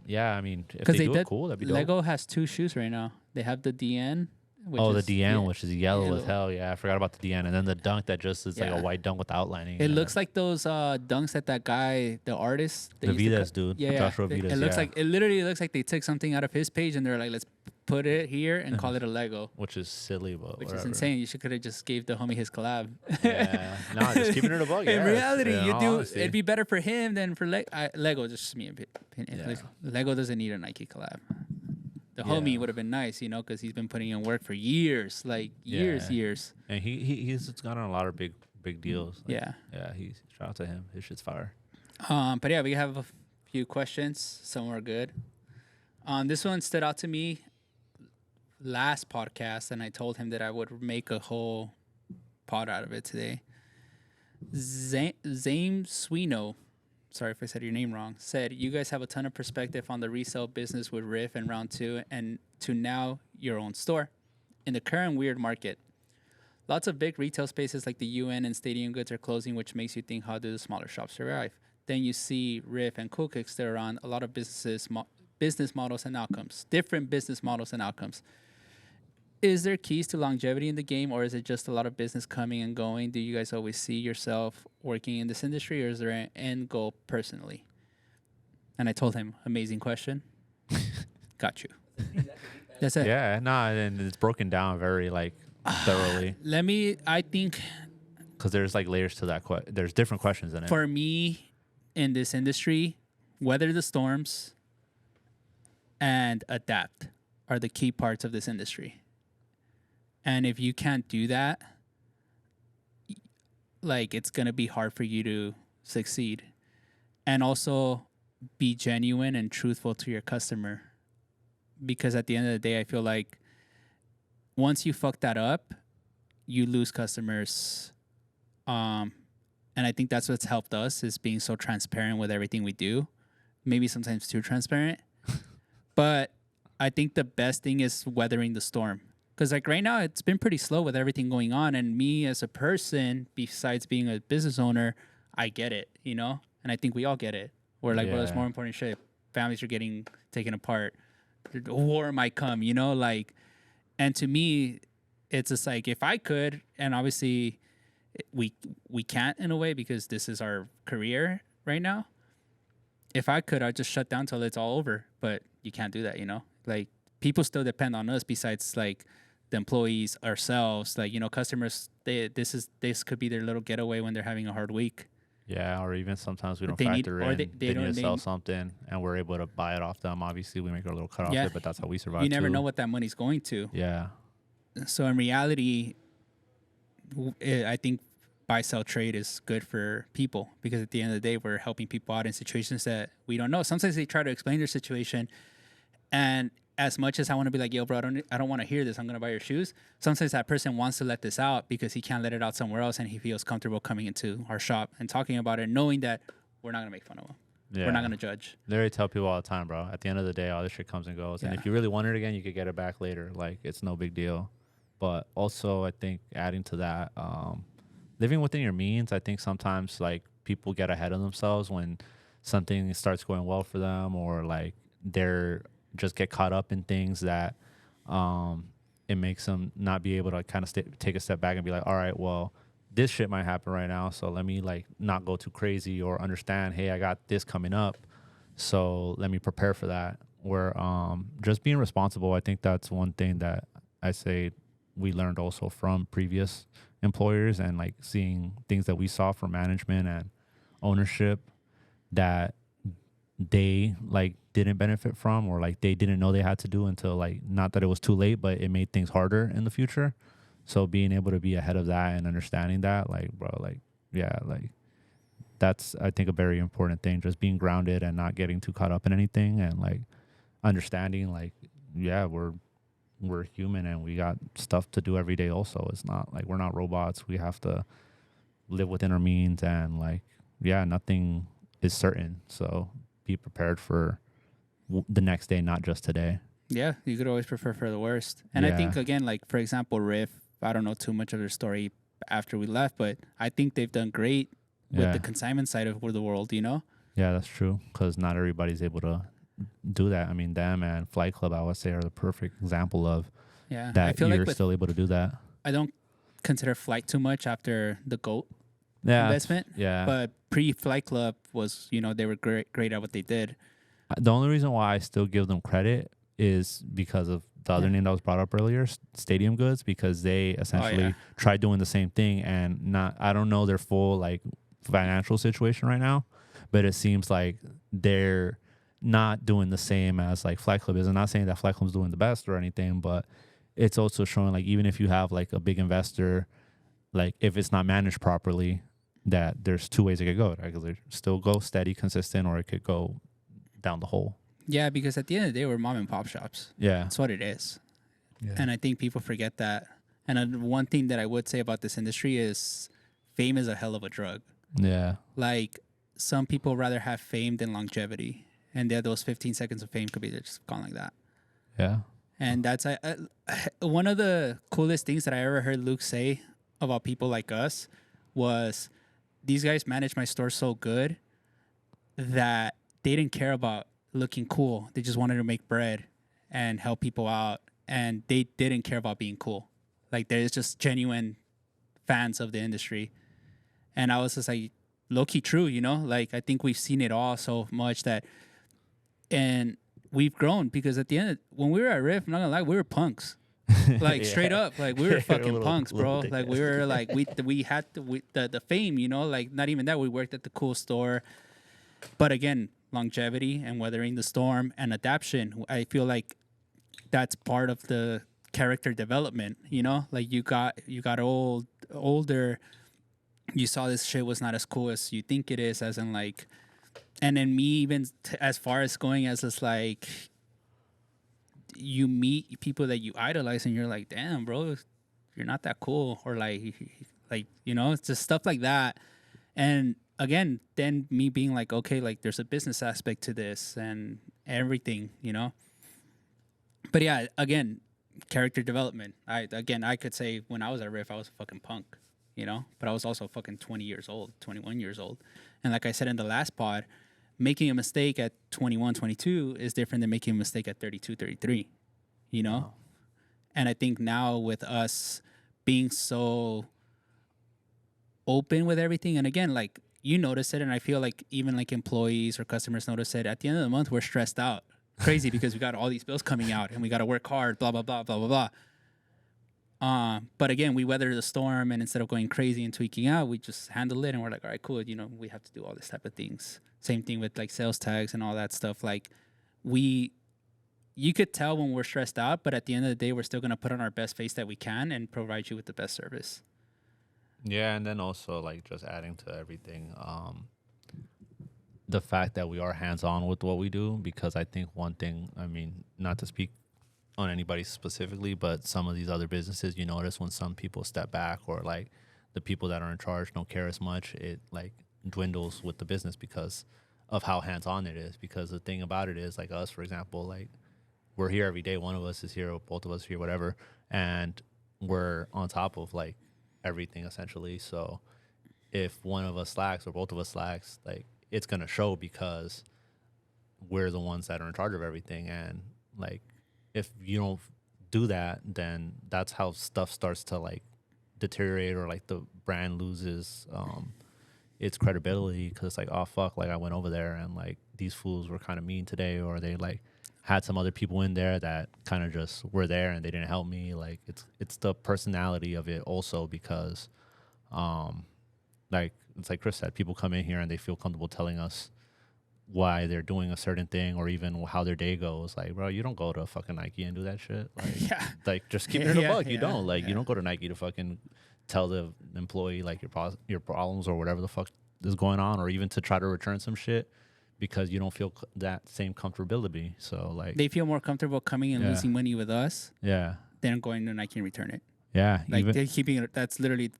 yeah, I mean, if Because they they do did. it cool, that'd be dope. Lego has 2 shoes right now. They have the DN, which the is, DN, which is yellow as yellow. hell. Yeah, I forgot about the DN. And then the dunk that just is like a white dunk with outlining. It looks like those dunks that guy, the artist, the Vides dude, Joshua Vides. It looks like, it literally looks like they took something out of his page and they're like, let's put it here and call it a Lego. Which is silly, but which whatever. is insane. You could have just gave the homie his collab. Yeah, no, just keeping it a bug. In reality, Honesty. it'd be better for him than for Lego. Just me opinion. Yeah. Like, Lego doesn't need a Nike collab. The homie would have been nice, you know, because he's been putting in work for years, like years. And he's gotten a lot of big deals. Like, yeah. He's shout out to him. His shit's fire. But yeah, we have a few questions. Some are good. This one stood out to me last podcast, and I told him that I would make a whole pod out of it today. Zane Swino, sorry if I said your name wrong, said, you guys have a ton of perspective on the resale business with Riff and Round 2 and to now your own store. In the current weird market, lots of big retail spaces like the UN and Stadium Goods are closing, which makes you think, how do the smaller shops survive? Then you see Riff and Cool Kicks, they're on a lot of business models and outcomes, different business models and outcomes. Is there keys to longevity in the game, or is it just a lot of business coming and going? Do you guys always see yourself working in this industry, or is there an end goal personally? And I told him, amazing question. Got you. That's it. Yeah, and it's broken down very like thoroughly. I think, because there's like layers to that. There's different questions in it. For me, in this industry, weather the storms and adapt are the key parts of this industry. And if you can't do that, like, it's going to be hard for you to succeed. And also be genuine and truthful to your customer. Because at the end of the day, I feel like once you fuck that up, you lose customers. And I think that's what's helped us, is being so transparent with everything we do. Maybe sometimes too transparent. But I think the best thing is weathering the storm. Because like right now, it's been pretty slow with everything going on. And me as a person, besides being a business owner, I get it, you know? And I think we all get it. We're like, well, there's more important shit. Families are getting taken apart. War might come, you know? Like, and to me, it's just like, if I could, and obviously we can't in a way because this is our career right now. If I could, I'd just shut down till it's all over. But you can't do that, you know? Like, people still depend on us besides like the employees, ourselves. Like, you know, customers, this could be their little getaway when they're having a hard week. Yeah, or even sometimes we don't factor in. They need to sell something, and we're able to buy it off them. Obviously, we make our little cut off it, but that's how we survive. You never know what that money's going to. Yeah. So in reality, I think buy-sell trade is good for people, because at the end of the day, we're helping people out in situations that we don't know. Sometimes they try to explain their situation, and as much as I want to be like, yo, bro, I don't want to hear this, I'm going to buy your shoes. Sometimes that person wants to let this out because he can't let it out somewhere else, and he feels comfortable coming into our shop and talking about it, knowing that we're not going to make fun of him. Yeah. We're not going to judge. Literally tell people all the time, bro. At the end of the day, all this shit comes and goes. And if you really want it again, you could get it back later. Like, it's no big deal. But also, I think adding to that, living within your means, I think sometimes, like, people get ahead of themselves when something starts going well for them, or, like, they're just get caught up in things that it makes them not be able to kind of take a step back and be like, all right, well, this shit might happen right now, so let me like not go too crazy, or understand, hey, I got this coming up, so let me prepare for that. Where just being responsible, I think that's one thing that I say we learned also from previous employers, and like seeing things that we saw from management and ownership that they like didn't benefit from, or like they didn't know they had to do until, like, not that it was too late, but it made things harder in the future. So being able to be ahead of that and understanding that, like, bro, like, yeah, like, that's, I think, a very important thing, just being grounded and not getting too caught up in anything, and like understanding, like, yeah, we're human and we got stuff to do every day also. It's not like we're not robots. We have to live within our means, and like, yeah, nothing is certain. So be prepared for the next day, not just today. Yeah, you could always prepare for the worst. And I think, again, like, for example, Riff, I don't know too much of their story after we left, but I think they've done great with the consignment side of the world, you know? Yeah, that's true, because not everybody's able to do that. I mean, them and Flight Club, I would say, are the perfect example of Yeah, I that feel you're like still able to do that. I don't consider Flight too much after the GOAT Yeah, investment. yeah. But pre-Flight Club was, they were great at what they did. The only reason why I still give them credit is because of the other name that was brought up earlier, Stadium Goods, because they essentially tried doing the same thing, and I don't know their full like financial situation right now, but it seems like they're not doing the same as like Flight Club is. I'm not saying that Flight Club's doing the best or anything, but it's also showing like even if you have like a big investor, like if it's not managed properly, that there's two ways it could go. Right? Because it still go steady, consistent, or it could go down the hole. Yeah, because at the end of the day, we're mom and pop shops. Yeah, that's what it is. Yeah. And I think people forget that. And one thing that I would say about this industry is fame is a hell of a drug. Yeah. Like some people rather have fame than longevity. And those 15 seconds of fame could be just gone like that. Yeah. And that's one of the coolest things that I ever heard Luke say about people like us was these guys manage my store so good that they didn't care about looking cool. They just wanted to make bread and help people out. And they didn't care about being cool. Like there's just genuine fans of the industry. And I was just like, low-key true, Like I think we've seen it all so much and we've grown because at the end, when we were at Riff, I'm not gonna lie, we were punks. Like straight up, like we were fucking punks, bro. Like we were like we had the fame, Like not even that, we worked at the cool store. But again, longevity and weathering the storm and adaptation, I feel like that's part of the character development, Like you got older, you saw this shit was not as cool as you think it is, as in like, and then me even as far as going as just like you meet people that you idolize and you're like, damn, bro, you're not that cool, or like it's just stuff like that. And again, then me being like, okay, like there's a business aspect to this and everything, But yeah, again, character development. I could say when I was at Riff, I was a fucking punk, but I was also fucking 20 years old, 21 years old. And like I said in the last pod, making a mistake at 21, 22 is different than making a mistake at 32, 33, Wow. And I think now with us being so open with everything, and again, like you notice it, and I feel like even like employees or customers notice it, at the end of the month, we're stressed out. Crazy because we got all these bills coming out and we got to work hard, blah, blah, blah, blah, blah, blah. But again, we weather the storm, and instead of going crazy and tweaking out, we just handle it and we're like, all right, cool. We have to do all this type of things. Same thing with like sales tags and all that stuff. Like you could tell when we're stressed out, but at the end of the day, we're still going to put on our best face that we can and provide you with the best service. Yeah. And then also like just adding to everything, the fact that we are hands-on with what we do, because I think one thing, I mean, not to speak on anybody specifically, but some of these other businesses, you notice when some people step back or like the people that are in charge don't care as much, it like dwindles with the business because of how hands-on it is. Because the thing about it is like us, for example, like we're here every day. One of us is here, or both of us are here, whatever. And we're on top of like everything essentially. So if one of us slacks or both of us slacks, like, it's going to show because we're the ones that are in charge of everything. And like, if you don't do that, then that's how stuff starts to like deteriorate, or like the brand loses its credibility. Cause it's like, oh fuck, like I went over there and like these fools were kind of mean today, or they like had some other people in there that kind of just were there and they didn't help me. Like it's the personality of it also, because like, it's like Chris said, people come in here and they feel comfortable telling us why they're doing a certain thing, or even how their day goes. Like, bro, you don't go to fucking Nike and do that shit. Like, like just keep it in a bug. You don't. Like, you don't go to Nike to fucking tell the employee like your problems or whatever the fuck is going on, or even to try to return some shit, because you don't feel that same comfortability. So like, they feel more comfortable coming and losing money with us, than going to Nike and return it. Yeah, like they're keeping it. That's literally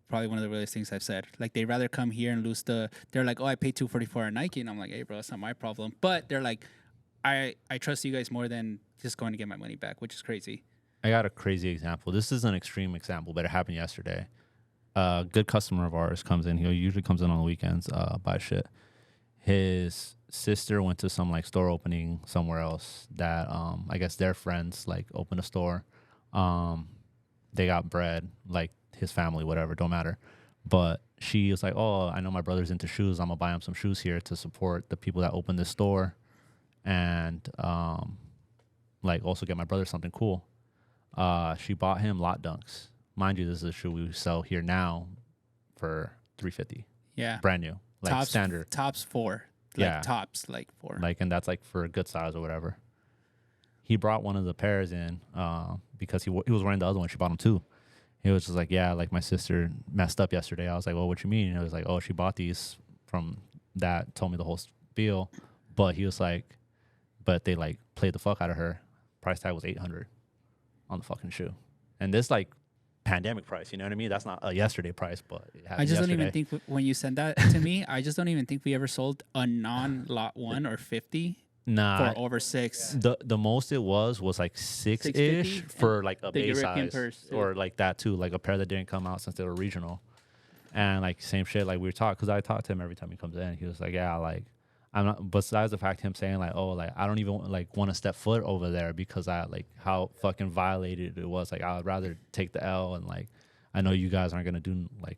probably one of the realest things I've said. Like, they'd rather come here and lose they're like, oh, I paid $244 at Nike. And I'm like, hey, bro, that's not my problem. But they're like, I trust you guys more than just going to get my money back, which is crazy. I got a crazy example. This is an extreme example, but it happened yesterday. A good customer of ours comes in. He usually comes in on the weekends, buy shit. His sister went to some like store opening somewhere else that I guess their friends like opened a store They got bread, like his family, whatever, don't matter. But she was like, oh, I know my brother's into shoes. I'm gonna buy him some shoes here to support the people that opened this store, and like also get my brother something cool. She bought him Lot Dunks. Mind you, this is a shoe we sell here now for $350. Yeah, brand new, like tops, standard. Tops 4. Yeah, tops like 4. Like, and that's like for a good size or whatever. He brought one of the pairs in because he was wearing the other one. She bought him 2. He was just like, yeah, like my sister messed up yesterday. I was like, well, what you mean? And he was like, oh, she bought these from that, told me the whole spiel. But he was like, but they like played the fuck out of her. Price tag was $800 on the fucking shoe. And this like pandemic price, you know what I mean? That's not a yesterday price, but I just don't even think when you send that to me, I just don't even think we ever sold a non-lot 1 or 50 for over 6. The most it was like 6-ish for like a base size purse, or like that too, like a pair that didn't come out since they were regional. And like same shit, like we were talking, because I talk to him every time he comes in. He was like, yeah, like I'm not, besides the fact him saying like, oh, like I don't even like want to step foot over there because I like how fucking violated it was. Like I would rather take the L, and like I know you guys aren't gonna do like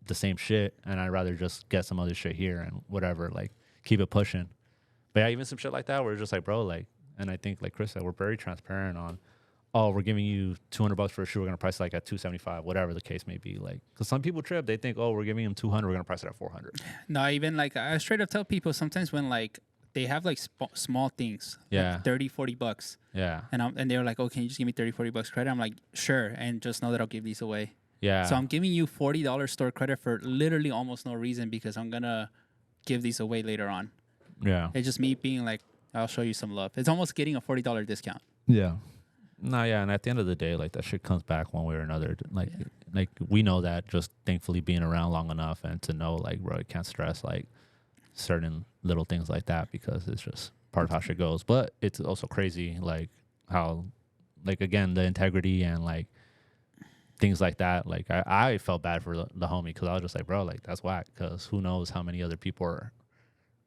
the same shit, and I'd rather just get some other shit here and whatever, like keep it pushing. But yeah, even some shit like that, we're just like, bro, like, and I think like Chris said, we're very transparent on, oh, we're giving you $200 for a shoe, we're gonna price it like at $275, whatever the case may be. Like, because some people trip, they think, oh, we're giving them $200, we're gonna price it at $400. No, even like I straight up tell people sometimes when like they have like small things, yeah, like $30-$40, yeah, and they're like, oh, can you just give me $30-$40 credit? I'm like, sure, and just know that I'll give these away. Yeah. So I'm giving you $40 store credit for literally almost no reason because I'm gonna give these away later on. Yeah. It's just me being like, I'll show you some love. It's almost getting a $40 discount. Yeah. No, yeah, and at the end of the day, like that shit comes back one way or another. Like we know that just thankfully being around long enough and to know like, bro, you can't stress like certain little things like that because it's just part of how shit goes. But it's also crazy like how like again the integrity and like things like that. Like I felt bad for the homie because I was just like, bro, like that's whack because who knows how many other people are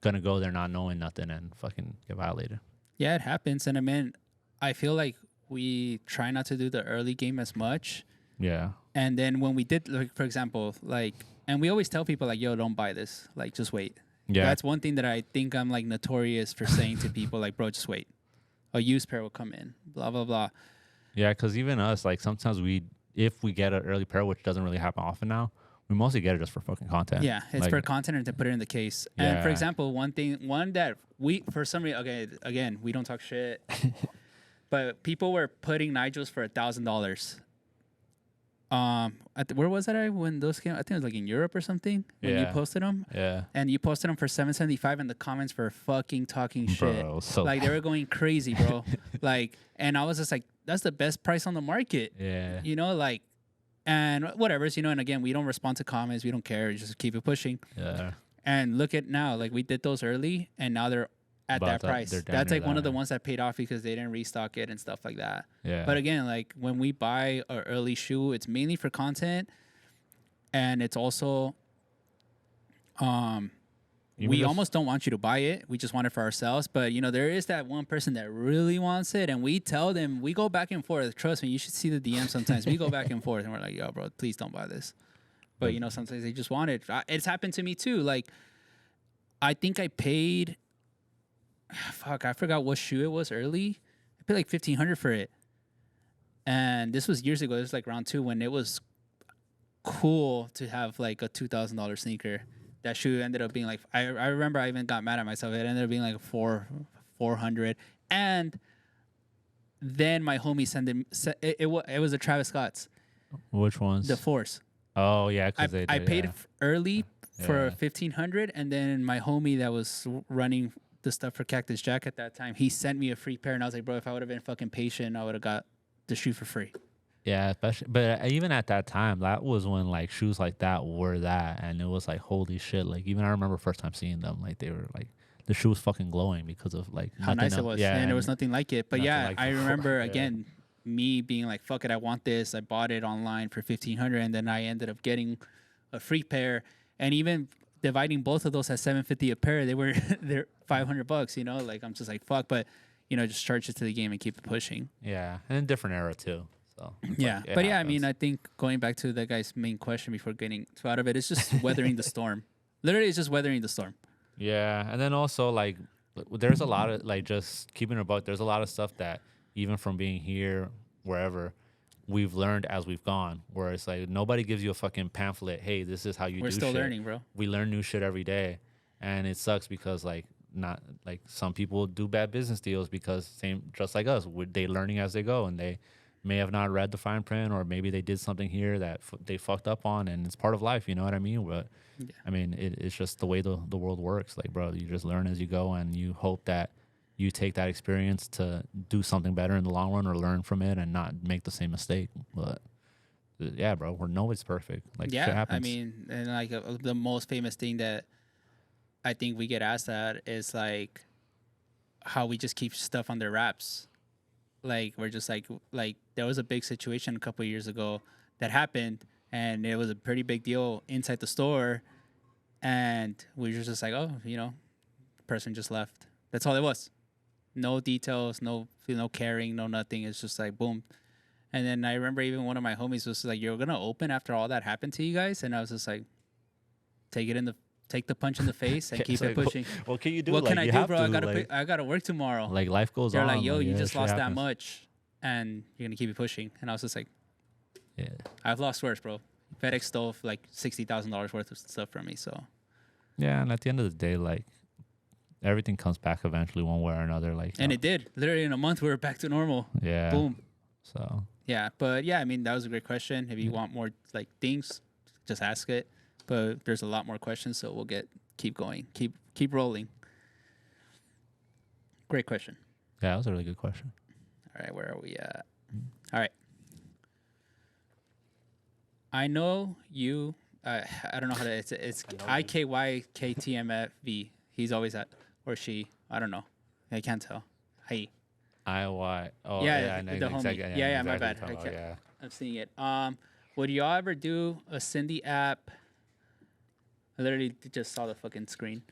gonna go there not knowing nothing and fucking get violated. Yeah, it happens. And I mean, I feel like we try not to do the early game as much. Yeah. And then when we did, like, for example, like, and we always tell people like, yo, don't buy this. Like, just wait. Yeah. That's one thing that I think I'm like notorious for saying to people like, bro, just wait. A used pair will come in, blah, blah, blah. Yeah. Cause even us, like sometimes if we get an early pair, which doesn't really happen often now, we mostly get it just for fucking content. Yeah, it's like, for content and to put it in the case. Yeah. And for example, one that we, for some reason, okay, again, we don't talk shit, but people were putting Nigels for $1,000. Where was that when those came? I think it was like in Europe or something when you posted them. Yeah. And you posted them for $775, and the comments were fucking talking shit. Bro, so like they were going crazy, bro. Like, and I was just like, that's the best price on the market. Yeah. You know, like. And whatever, you know, and again, we don't respond to comments. We don't care. We just keep it pushing. Yeah. And look at now, like we did those early, and now they're at that price. That's like one of the ones that paid off because they didn't restock it and stuff like that. Yeah. But again, like when we buy an early shoe, it's mainly for content, and it's also, we almost don't want you to buy it. We just want it for ourselves. But, you know, there is that one person that really wants it. And we tell them, we go back and forth. Trust me, you should see the DM sometimes. We go back and forth. And we're like, yo, bro, please don't buy this. But, you know, sometimes they just want it. It's happened to me, too. Like, I think I paid, I forgot what shoe it was early. I paid like $1,500 for it. And this was years ago. This was like round 2 when it was cool to have like a $2,000 sneaker. That shoe ended up being like, I remember I even got mad at myself. It ended up being like $400. And then my homie sent him, it was a Travis Scott's. Which ones? The Force. Oh, yeah. I paid early for $1,500. And then my homie that was running the stuff for Cactus Jack at that time, he sent me a free pair. And I was like, bro, if I would have been fucking patient, I would have got the shoe for free. Yeah, especially, but even at that time, that was when like shoes like that were that, and it was like holy shit. Like even I remember first time seeing them, like they were like the shoe was fucking glowing because of like how nice it was. Yeah, and there was nothing like it. But yeah, like I remember again me being like, "Fuck it, I want this." I bought it online for $1,500, and then I ended up getting a free pair. And even dividing both of those at $750 a pair, they're $500. You know, like I'm just like fuck, but you know, just charge it to the game and keep it pushing. Yeah, and a different era too. So yeah, like, it but yeah, I mean, happens. I think going back to the guy's main question before getting too out of it, it's just weathering the storm. Literally, it's just weathering the storm. Yeah, and then also like there's a lot of like just keeping it about. There's a lot of stuff that even from being here, wherever, we've learned as we've gone. Where it's like nobody gives you a fucking pamphlet. Hey, this is how you We're do still shit. learning, bro. We learn new shit every day, and it sucks because like not like some people do bad business deals because same just like us, they learning as they go, and they may have not read the fine print, or maybe they did something here that they fucked up on, and it's part of life. You know what I mean? But Yeah. I mean, it's just the way the world works. Like, bro, you just learn as you go, and you hope that you take that experience to do something better in the long run, or learn from it and not make the same mistake. But yeah, bro, nobody's perfect. Like, shit Yeah, happens. I mean, and like the most famous thing that I think we get asked at is like how we just keep stuff under wraps. Like we're just like there was a big situation a couple of years ago that happened, and it was a pretty big deal inside the store, and we were just like, oh, the person just left. That's all it was. No details, no caring, no nothing. It's just like boom. And then I remember even one of my homies was like, "You're gonna open after all that happened to you guys?" And I was just like, take the punch in the face and keep it pushing. What can you do? What like, can I you do, have bro? to, I gotta work tomorrow. like life goes They're on. like, yo, you yeah, just shit lost that happens. much, and you're gonna keep it pushing. And I was just like, Yeah. I've lost worse, bro. FedEx stole like $60,000 worth of stuff from me. So Yeah, and at the end of the day, like everything comes back eventually, one way or another. Like, and it did. Literally in a month, we were back to normal. yeah. Boom. So Yeah, but yeah, I mean that was a great question. If you want more like things, just ask it. But there's a lot more questions, so we'll keep going, keep rolling. Great question. yeah, that was a really good question. All right, where are we at? All right. I know you. I don't know how to. It's IKYKTMFV. He's always at or she. I don't know. I can't tell. Hey. IY. Oh Yeah, I know the homie. exactly- Yeah, exactly my what bad. you're talking about, yeah. I'm seeing it. Would y'all ever do a Cindy app? I literally just saw the fucking screen.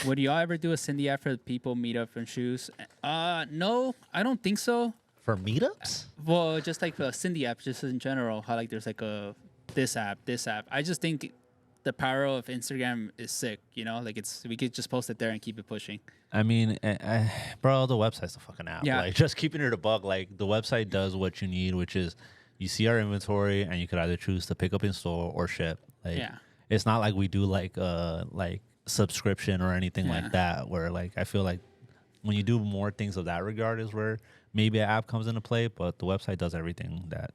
Would y'all ever do a Cindy app for people meet up and shoes? No, I don't think so. For meetups? Well, just like the Cindy app, just in general, how like there's like this app. I just think the power of Instagram is sick. Like we could just post it there and keep it pushing. I mean, bro, the website's a fucking app. Yeah. Like, just keeping it a bug. Like, the website does what you need, which is you see our inventory and you could either choose to pick up in store or ship. Like, Yeah. It's not like we do like subscription or anything Yeah. like that. Where like I feel like when you do more things of that regard is where maybe an app comes into play. But the website does everything that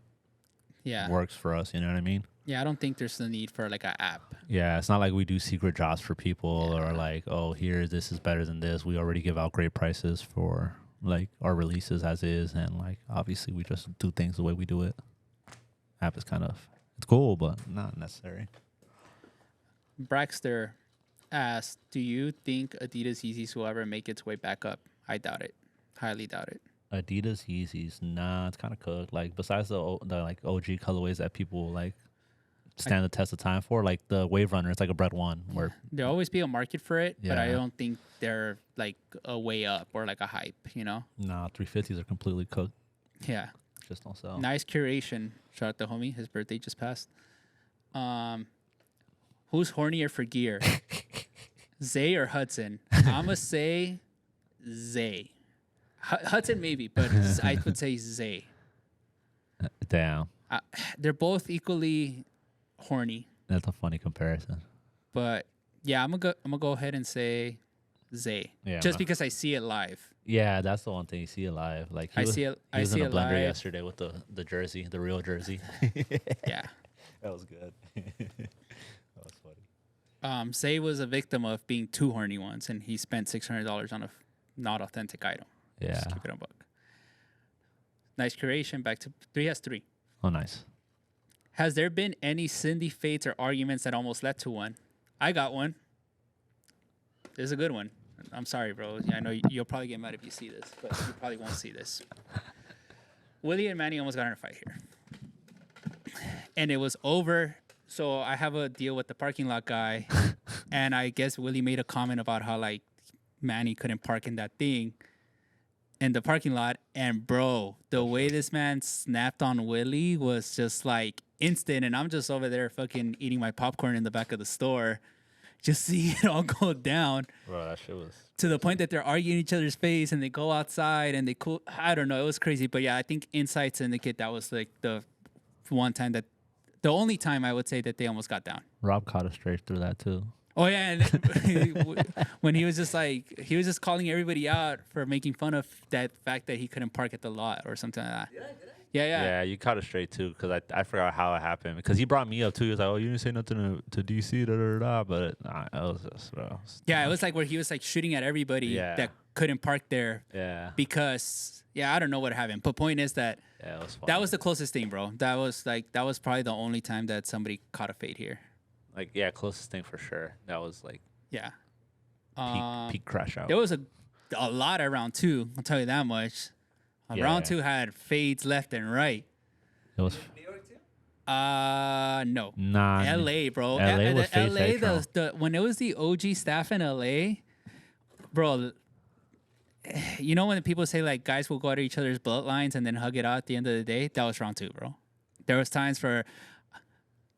works for us. You know what I mean? Yeah, I don't think there's the need for like an app. Yeah, it's not like we do secret jobs for people or like, oh, here, this is better than this. We already give out great prices for like our releases as is. And like, obviously we just do things the way we do it. App is it's cool, but not necessary. Braxter asked, "Do you think Adidas Yeezys will ever make its way back up?" I doubt it. Highly doubt it. Adidas Yeezys, nah, it's kind of cooked. Like, besides the like OG colorways that people like stand the test of time for, like the Wave Runner, it's like a bread one. Where there'll always be a market for it, but I Yeah. don't think they're like a way up or like a hype. Nah, 350s are completely cooked. Yeah. Just don't sell. Nice curation. Shout out to homie. His birthday just passed. Who's hornier for gear? Zay or Hudson? I'ma say Zay. Hudson maybe, but I would say Zay. Damn, They're both equally horny, that's a funny comparison. but yeah, I'm gonna go ahead and say Zay. Yeah, Just bro. because I see it live. Yeah, that's the one thing you see it live. Like he was in a blender live. yesterday with the jersey, the real jersey. Yeah. That was good. That was funny. Zay was a victim of being too horny once, and he spent $600 on a not authentic item. Yeah. Just keep it a buck. Nice curation. Back to 3 has 3. Oh, nice. Has there been any Cindy fates or arguments that almost led to one? I got one. This is a good one. I'm sorry, bro. I know you'll probably get mad if you see this, but you probably won't see this. Willie and Manny almost got in a fight here. And it was over. So I have a deal with the parking lot guy. And I guess Willie made a comment about how, like, Manny couldn't park in that thing. in the parking lot, and bro, the way this man snapped on Willie was just like instant, and I'm just over there fucking eating my popcorn in the back of the store, just see it all go down. Bro, that shit was to the point that they're arguing each other's face, and they go outside and they cool. I don't know, it was crazy, but yeah, I think inside Syndicate, that was like the only time I would say that they almost got down. Rob caught us straight through that too. Oh yeah, and when he was just calling everybody out for making fun of that fact that he couldn't park at the lot or something like that. Did I? Yeah. Yeah, you caught it straight too, because I forgot how it happened. Because he brought me up too. He was like, "Oh, you didn't say nothing to DC, da da da." But it was just, bro. Yeah, it was like where he was like shooting at everybody that couldn't park there. Yeah. Because I don't know what happened. But point is that it was fun. That was the closest thing, bro. That was probably the only time that somebody caught a fade here. Like, closest thing for sure. That was like peak crash out. There was a lot at round 2. I'll tell you that much. Round 2 had fades left and right. It was New York too? No. Nah. LA, bro. LA was LA, when it was the OG staff in LA, bro, you know when people say like guys will go at each other's bloodlines and then hug it out at the end of the day? That was round 2, bro. There was times for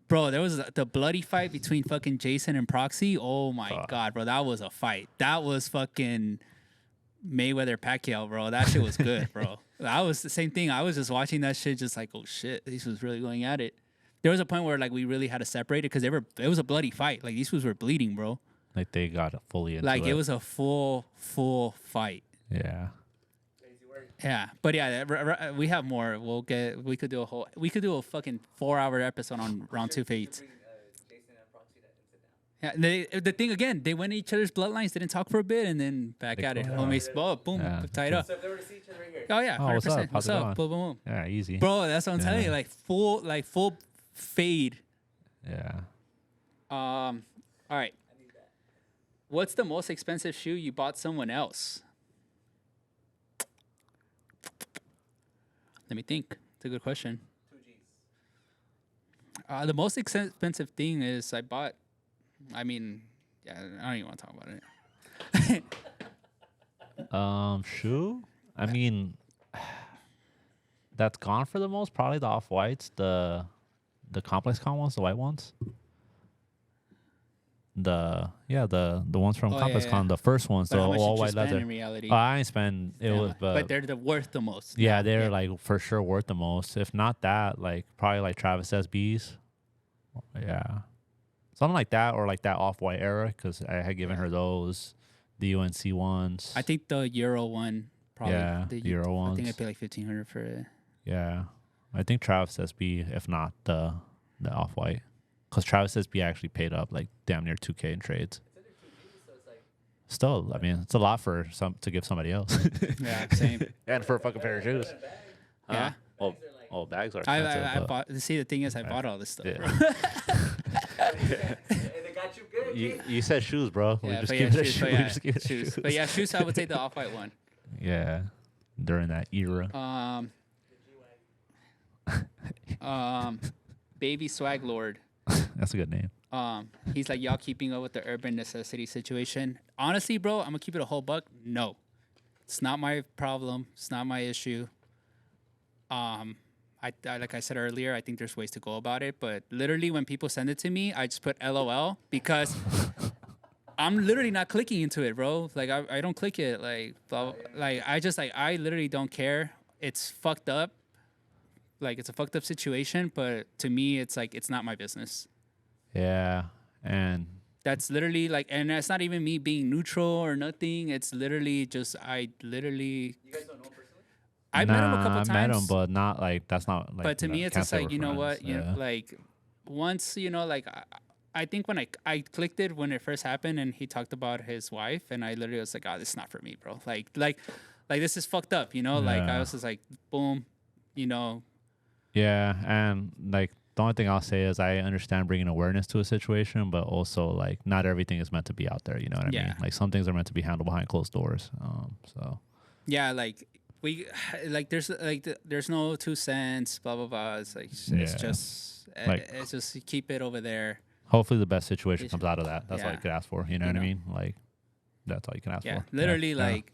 bro, there was the bloody fight between fucking Jason and Proxy. Oh my god, bro. That was a fight. That was fucking Mayweather Pacquiao, bro. That shit was good, bro. That was the same thing. I was just watching that shit, just like, oh shit, these was really going at it. There was a point where like we really had to separate it because it was a bloody fight. Like these were bleeding, bro. Like they got fully into it was a full fight. Yeah. Yeah, but yeah, we have more. We could do a fucking 4-hour episode on round 2 fades. Yeah, the thing again, they went at each other's bloodlines, didn't talk for a bit, and then back at it. Homies, boom, tied up. So if they were to see each other right here. Oh yeah, 100%. What's up? Boom, boom, boom. Yeah, easy. Bro, that's what I'm telling you. Like full fade. Yeah. All right. What's the most expensive shoe you bought someone else? Let me think. It's a good question. 2 Gs. The most expensive thing is I bought. I mean, I don't even want to talk about it. Shoe? I mean, that's gone for the most. Probably the off-whites, the complex con ones, the white ones. The ones from Complex Con, the first ones, the all white leather. In reality? I ain't spend it was, but they're worth the most. Yeah, they're like for sure worth the most. If not that, like probably like Travis SBs. Yeah, something like that, or like that off white era, because I had given her those, the UNC ones. I think the Euro one probably. Yeah, the Euro ones. I think I paid like $1,500 for it. Yeah, I think Travis SB, if not the off white. Because Travis SB actually paid up like damn near $2K in trades. It's under 2 Gs, so it's like. Still, I mean, it's a lot for to give somebody else. Yeah, same. And for a fucking pair of shoes. Yeah. Bags are expensive. I bought. See, the thing is, I bought all this stuff. Yeah. Bro. They got you good. You said shoes, bro. Yeah, we just give it shoes. But yeah, shoes. I would say the off-white one. Yeah, during that era. Baby Swag Lord. That's a good name. He's like, y'all keeping up with the urban necessity situation. Honestly, bro, I'm gonna keep it a whole buck. No, it's not my problem. It's not my issue. I like I said earlier, I think there's ways to go about it. But literally, when people send it to me, I just put LOL because I'm literally not clicking into it, bro. Like I don't click it. Like I literally don't care. It's fucked up. Like it's a fucked up situation, but to me, it's like it's not my business. Yeah, and that's literally like, and that's not even me being neutral or nothing. It's literally just You guys don't know him personally? I met him a couple times. I met him, but not like that's not like. But to me, it's just like you know what, you know, like once you know, like I think when I clicked it when it first happened, and he talked about his wife, and I literally was like, oh, this is not for me, bro. Like this is fucked up, you know. Like I was just like, boom, you know. Yeah, and like the only thing I'll say is I understand bringing awareness to a situation, but also like not everything is meant to be out there. You know what I mean? Like some things are meant to be handled behind closed doors. So. Yeah, like there's no 2 cents. Blah blah blah. It's like it's just keep it over there. Hopefully, the best situation comes out of that. That's all you could ask for. You know what I mean? Like that's all you can ask for. Literally, like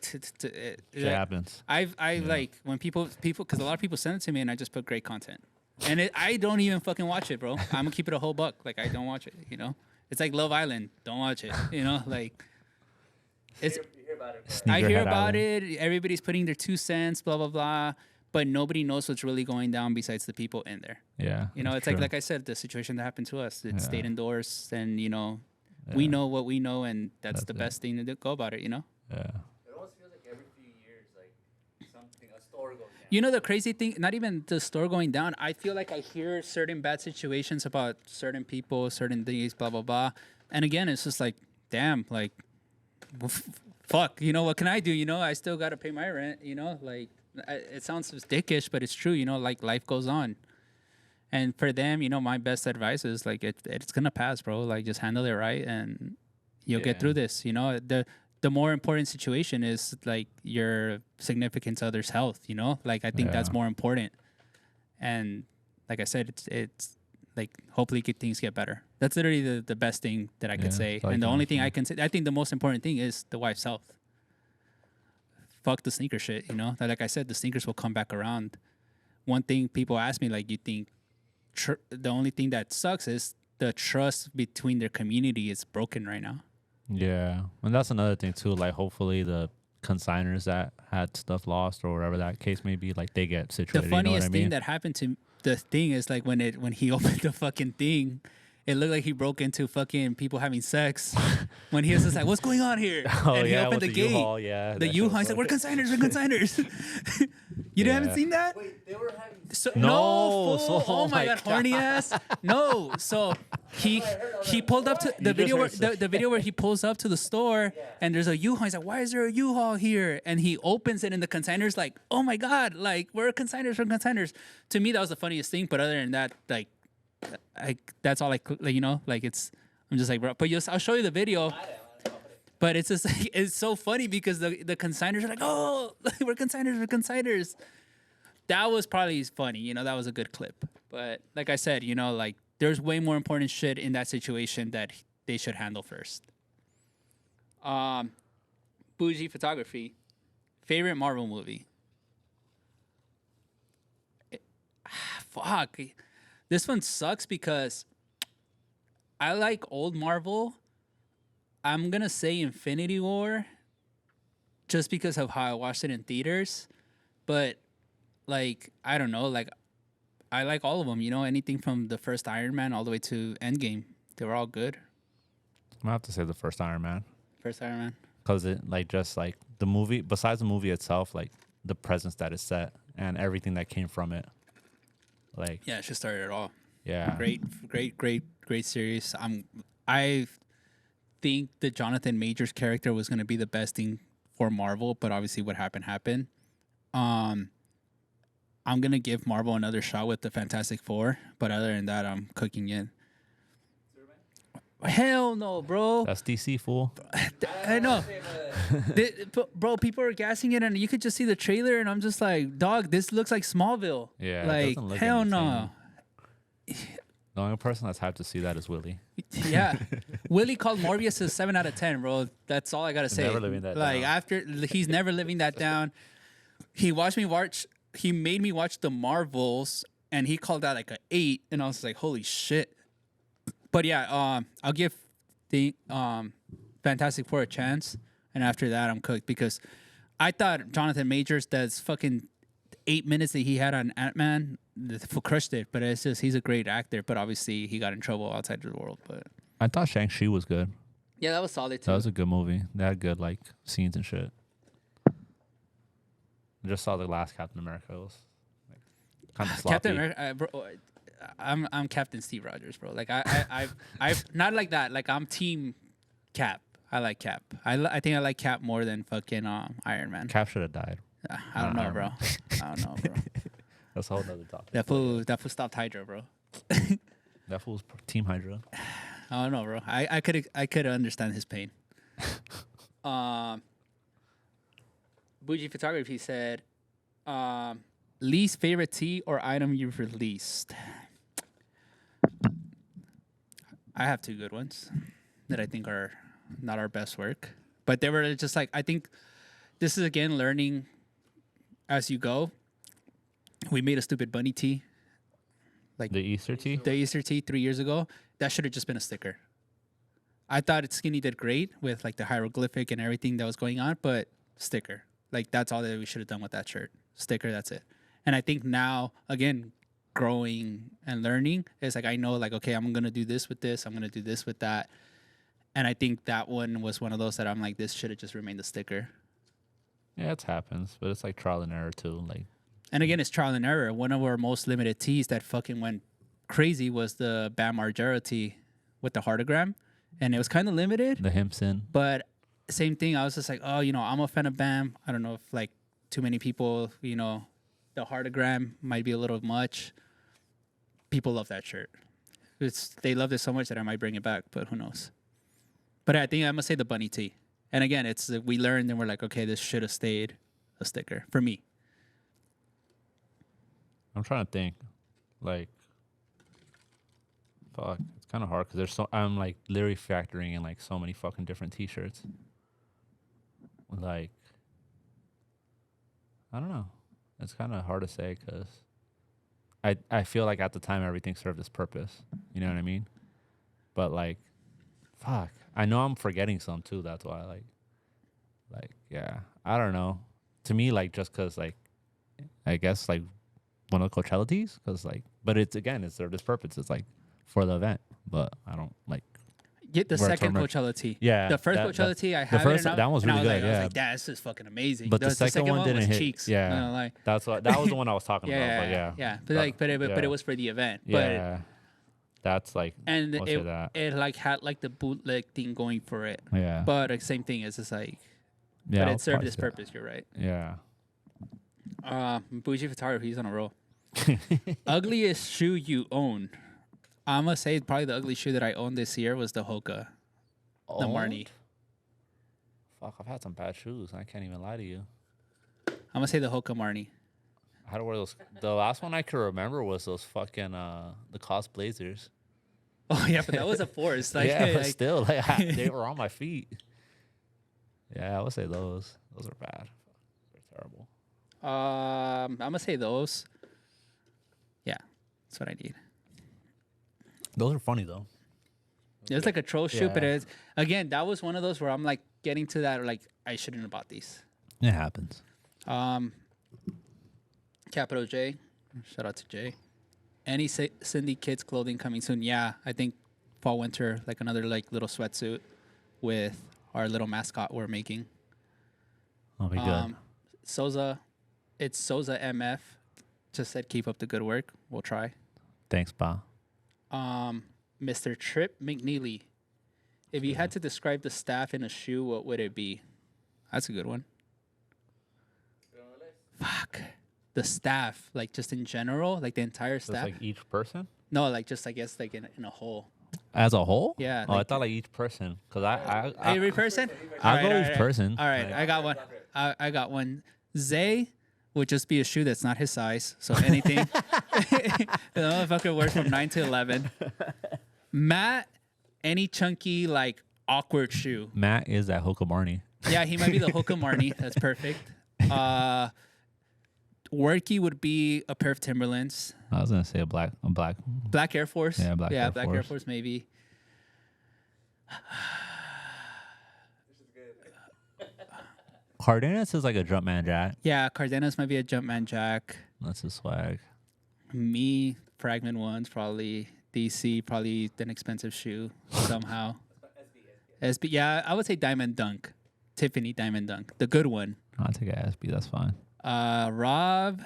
Shit happens. I like when people because a lot of people send it to me and I just put great content, and I don't even fucking watch it, bro. I'm gonna keep it a whole buck. Like I don't watch it. You know, it's like Love Island. Don't watch it. You know, like it's. You hear about it. I hear Sneakerhead about Island. it. Everybody's putting their 2 cents, blah blah blah. But nobody knows what's really going down besides the people in there. Yeah. You know, that's it's true. like I said, the situation that happened to us. It Yeah. stayed indoors, and you know, we Yeah. know what we know, and that's the That's it. best thing to go about it. You know. Yeah. It almost feels like every few years, like something, a store goes down. You know the crazy thing, not even the store going down. I feel like I hear certain bad situations about certain people, certain things, blah blah blah. And again, it's just like, damn, like, fuck. You know what can I do? You know, I still got to pay my rent. You know, like it sounds dickish, but it's true. You know, like life goes on. And for them, you know, my best advice is like it's gonna pass, bro. Like just handle it right, and you'll get Yeah. through this. You know, the more important situation is like your significant other's health. You know, like I think that's Yeah. more important. And like I said, it's like hopefully things get better. That's literally the best thing that I could Yeah, say. it's like And the that, only thing yeah. I can say, I think the most important thing is the wife's health. Fuck the sneaker shit. You know, like I said, the sneakers will come back around. One thing people ask me, like, you think the only thing that sucks is the trust between their community is broken right now. Yeah. And that's another thing too. Like hopefully the consigners that had stuff lost or whatever that case may be, like they get The situated. funniest you know what I mean? thing that happened to the thing is like when he opened the fucking thing, it looked like he broke into fucking people having sex. When he was just like, "What's going on here?" Oh, and he yeah, opened the with gate. U-Haul, yeah. The that shit U-Haul. was He's like, funny. "We're consigners. We're consigners." You haven't Yeah. seen that? Wait, they were having. So, No, no, so- fool. Oh my my god, horny ass. No, so he pulled up to the You video where just heard the video where he pulls up to the store Yeah. and there's a U-Haul. He's like, "Why is there a U-Haul here?" And he opens it and the consigner's like, "Oh my god, like we're consigners, we're consigners." To me, that was the funniest thing. But other than that, like, that's all like you know, like it's. I'm just like, bro. But I'll show you the video. But it's just like, it's so funny because the consigners are like, "Oh, we're consigners, we're consigners." That was probably funny, you know. That was a good clip. But like I said, you know, like there's way more important shit in that situation that they should handle first. Bougie photography. Favorite Marvel movie. Fuck. This one sucks because I like old Marvel. I'm gonna say Infinity War just because of how I watched it in theaters. But like, I don't know, like I like all of them, you know, anything from the first Iron Man all the way to Endgame. They were all good. I'm gonna have to say the first Iron Man. First Iron Man. Because it like just like the movie, besides the movie itself, like the presence that is set and everything that came from it. Like Yeah, it just started it all. yeah. Great series. I think the Jonathan Majors character was gonna be the best thing for Marvel, but obviously what happened. I'm gonna give Marvel another shot with the Fantastic Four, but other than that, I'm cooking in. Hell no, bro. That's DC, fool. I know. Bro, people are gassing it, and you could just see the trailer, and I'm just like, dog, this looks like Smallville. Yeah, it like doesn't look hell no. anything. The only person that's hyped to see that is Willie. Yeah, Willie called Morbius a 7 out of 10, bro. That's all I gotta say. Never living that like down. after he's never living that down. He made me watch the Marvels, and he called that like an 8, and I was like, holy shit. But yeah, I'll give the Fantastic Four a chance, and after that, I'm cooked because I thought Jonathan Majors, that's fucking 8 minutes that he had on Ant-Man, crushed it. But it's just he's a great actor, but obviously he got in trouble outside the world. But I thought Shang-Chi was good. yeah, that was solid too. That was a good movie. They had good like scenes and shit. I just saw the last Captain America. It was like, kind of sloppy. Captain America, bro, I'm Captain Steve Rogers, bro. Like I've not like that. Like I'm Team Cap. I like Cap. I think I like Cap more than fucking Iron Man. Cap should have died. I don't know, Iron bro. Man. I don't know, bro. That's a whole other topic. That fool stopped Hydra, bro. That fool's Team Hydra. I don't know, bro. I could understand his pain. Bougie Photography said, least favorite tea or item you've released. I have 2 good ones that I think are not our best work, but they were just like, I think this is again learning as you go. We made a stupid bunny tee. Like The Easter tea? the Easter tee 3 years ago. That should have just been a sticker. I thought Skinny did great with like the hieroglyphic and everything that was going on, but sticker. Like that's all that we should have done with that shirt. Sticker, that's it. And I think now, again, growing and learning is like I know like, okay, I'm gonna do this with this, I'm gonna do this with that. And I think that one was one of those that I'm like, this should have just remained a sticker. Yeah, it happens, but it's like trial and error too. Like, And again, it's trial and error. One of our most limited tees that fucking went crazy was the Bam Margera tee with the heartogram. And it was kind of limited. the Hempson. But same thing, I was just like, oh, you know, I'm a fan of Bam. I don't know if like too many people, you know, the heartogram might be a little much. People love that shirt. They loved it so much that I might bring it back, but who knows? But I think I'm gonna say the bunny tee. And again, it's we learned and we're like, okay, this should have stayed a sticker for me. I'm trying to think. Like, fuck, it's kind of hard because I'm like literally factoring in like so many fucking different T-shirts. Like, I don't know. It's kind of hard to say because I feel like at the time everything served its purpose. You know what I mean? But like, fuck, I know I'm forgetting some too. That's why like yeah, I don't know. To me, like just because like I guess like one of the Coachella tees because like, but it's again it served its purpose. It's like for the event, but I don't like. Get the Where it's second from- Coachella tee. Yeah, The first that- Coachella that- tee, I the have first- it. And that one was and I really like, good, I was yeah. like, this is fucking amazing. But the second one didn't was hit. Cheeks. Yeah. You know, like, That's what that was the one I was talking about. But yeah, yeah. But like, but yeah. it was for the event. yeah, that's like But and I'll say that. it like had like the bootleg thing going for it. Yeah, But same thing is it's like, yeah, but I'll it served probably its say that. purpose. You're right. Yeah, Bougie photography, he's on a roll. Ugliest shoe you own? I'm gonna say probably the ugly shoe that I owned this year was the Hoka, the Marnie. Fuck, I've had some bad shoes. I can't even lie to you. I'm gonna say the Hoka Marnie. I had to wear those. The last one I could remember was those fucking the Cos Blazers. Oh yeah, but that was a force. Like, yeah, but like, still, like they were on my feet. Yeah, I would say those. Those are bad. They're terrible. I'm gonna say those. Yeah, that's what I need. Those are funny though. It's like a troll shoe, but Yeah. it's again that was one of those where I'm like getting to that like I shouldn't have bought these. It happens. Capital J, shout out to Jay. Any Cindy Kids clothing coming soon? Yeah, I think fall winter like another like little sweatsuit with our little mascot we're making. I'll be good. Souza, it's Souza MF. Just said keep up the good work. We'll try. Thanks, Pa. Mr. Trip McNeely. If you had to describe the staff in a shoe, what would it be? That's a good one. Fuck. The staff, like just in general, like the entire Just staff. like each person No, like just I guess like in a whole. as a whole. Yeah, Oh, I like- thought like each person because I Every person? I'll All go right, each all right. person. All right, Like- I got one. I got one. Zay would just be a shoe that's not his size. So anything. The motherfucker wears from 9 to 11. Matt, any chunky, like awkward shoe. Matt is that Hoka Barney. Yeah, he might be the Hoka Marnie. That's perfect. Worky would be a pair of Timberlands. I was gonna say a black. Black Air Force. Yeah, black Air Black Air Force. Force maybe. Cardenas is like a Jumpman Jack. Yeah, Cardenas might be a Jumpman Jack. That's his swag. Me, Fragment Ones, probably. DC, probably an expensive shoe somehow. SB, yeah, I would say Diamond Dunk. Tiffany Diamond Dunk. The good one. I'll take a SB. That's fine. Rob,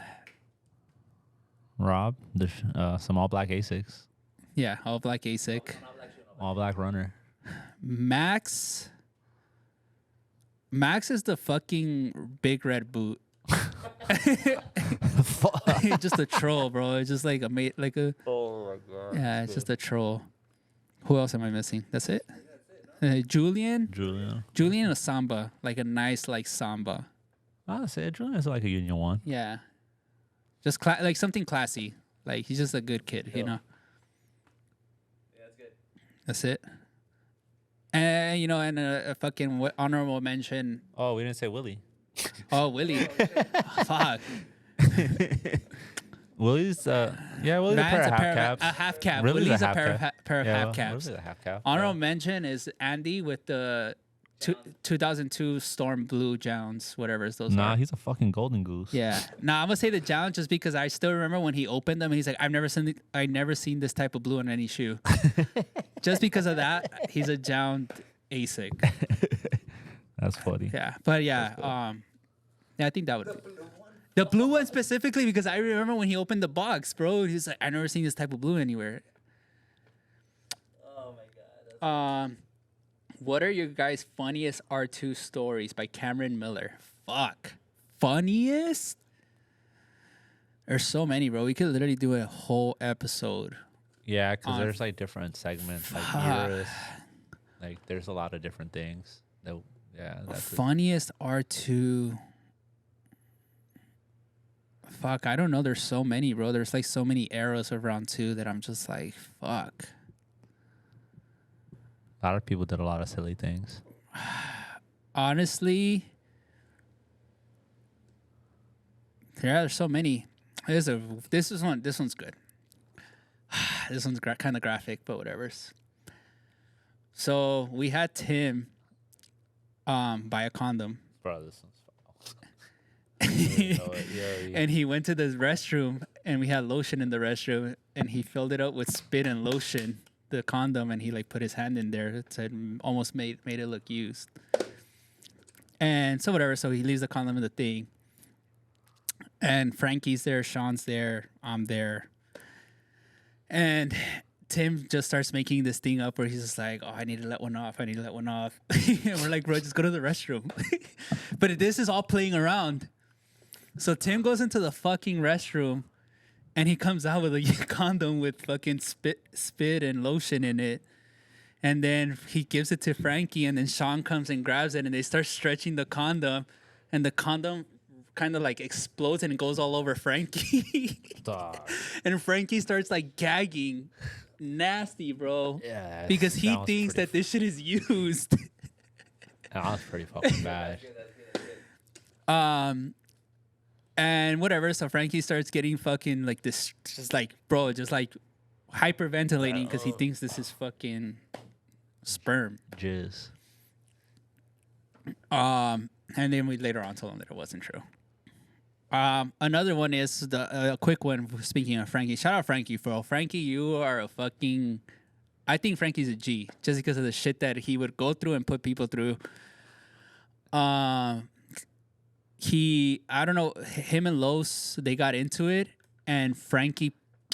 Some all black Asics. yeah, all black ASIC. All black runner. Max is the fucking big red boot. Just a troll, bro. It's just like Oh my god. yeah, it's just a troll. Who else am I missing? That's it. Julian and a samba, like a nice like samba. I'll say Julian's like a Union one. Yeah, just like something classy. Like he's just a good kid, you know. Yeah, that's good. That's it. And you know, and a fucking honorable mention. Oh, we didn't say Willie. Oh, Willie. Fuck. Willie's Willie's Van's a pair of half caps. a half cap. Willie's Willie's a half pair of cap. pair of Yeah, half caps. Willie's a half cap. Honorable mention is Andy with the 2002 Storm Blue Jounds, whatever those Nah, are. he's a fucking golden goose. Yeah. Nah, I'm gonna say the Jounds just because I still remember when he opened them and he's like, I've never seen this type of blue on any shoe. Just because of that, he's a Jound ASIC. That's funny. Yeah. But yeah, I think that would be. The blue one specifically because I remember when he opened the box, bro. He's like, I've never seen this type of blue anywhere. Oh my god. What are your guys' funniest R2 stories by Cameron Miller? Fuck. Funniest? There's so many, bro. We could literally do a whole episode. Yeah, because there's like different segments, like Eurus. Like there's a lot of different things. That's Funniest R2. Fuck, I don't know. There's so many, bro. There's like so many eras of round 2 that I'm just like, fuck. A lot of people did a lot of silly things. Honestly, yeah, there's so many. This one's good. This one's kind of graphic, but whatever. So we had Tim buy a condom. Bro, this one's and he went to the restroom and we had lotion in the restroom and he filled it up with spit and lotion, the condom, and he like put his hand in there. It said almost made it look used. And so whatever, so he leaves the condom in the thing. And Frankie's there, Sean's there, I'm there. And Tim just starts making this thing up where he's just like, oh, I need to let one off. And we're like, bro, just go to the restroom. But this is all playing around. So Tim goes into the fucking restroom and he comes out with a condom with fucking spit and lotion in it. And then he gives it to Frankie and then Sean comes and grabs it and they start stretching the condom and the condom kind of like explodes and it goes all over Frankie. And Frankie starts like gagging. Nasty, bro. Yeah. Because he thinks that this shit is used. That was pretty fucking bad. And whatever. So Frankie starts getting fucking like this, just like hyperventilating because he thinks this is fucking sperm. Jizz. And then we later on told him that it wasn't true. Another one is a quick one. Speaking of Frankie, shout out Frankie, bro. Frankie, you are a fucking. I think Frankie's a G just because of the shit that he would go through and put people through. I don't know, him and Los, they got into it, and Frankie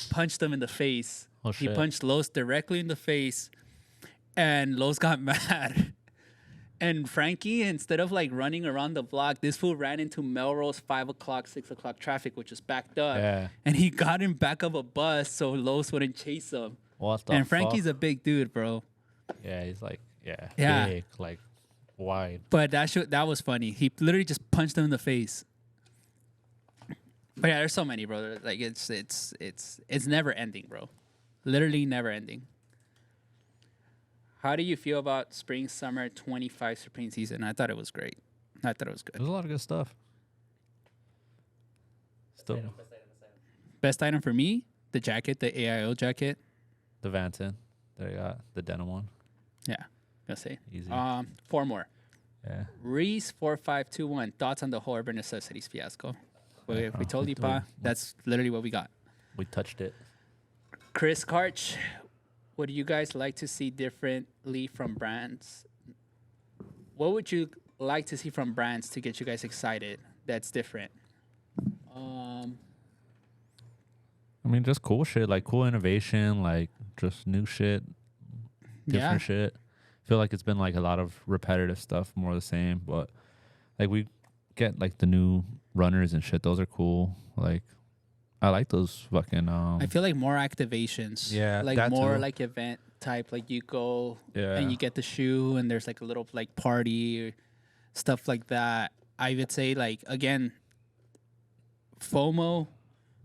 punched him in the face. Oh, shit. He punched Los directly in the face, and Los got mad. And Frankie, instead of like running around the block, this fool ran into Melrose 5 o'clock, 6 o'clock traffic, which was backed up. Yeah. And he got in back of a bus so Los wouldn't chase him. What the And Frankie's fuck? a big dude, bro. Yeah, he's like, Yeah. big, like wide. But that was funny. He literally just punched him in the face. But yeah, there's so many, bro. Like it's never ending, bro. Literally never ending. How do you feel about spring summer 25 Supreme season? I thought it was great. I thought it was good. There's a lot of good stuff. Still, Best item for me, the jacket, the AIO jacket. the Vanton. They got the denim one. Yeah, gonna say. Easy. 4 more. Yeah. Reese 4521. Thoughts on the whole Urban Necessities fiasco? We told you, Pa. That's literally what we got. We touched it. Chris Karch, would you guys like to see differently from brands? What would you like to see from brands to get you guys excited that's different? I mean, just cool shit, like cool innovation, like just new shit, different shit. Feel like it's been like a lot of repetitive stuff, more of the same. But like we get like the new runners and shit; those are cool. Like I like those fucking. I feel like more activations. Yeah, like that more too. like event type. Like you go Yeah. and you get the shoe, and there's like a little like party, or stuff like that. I would say like again, FOMO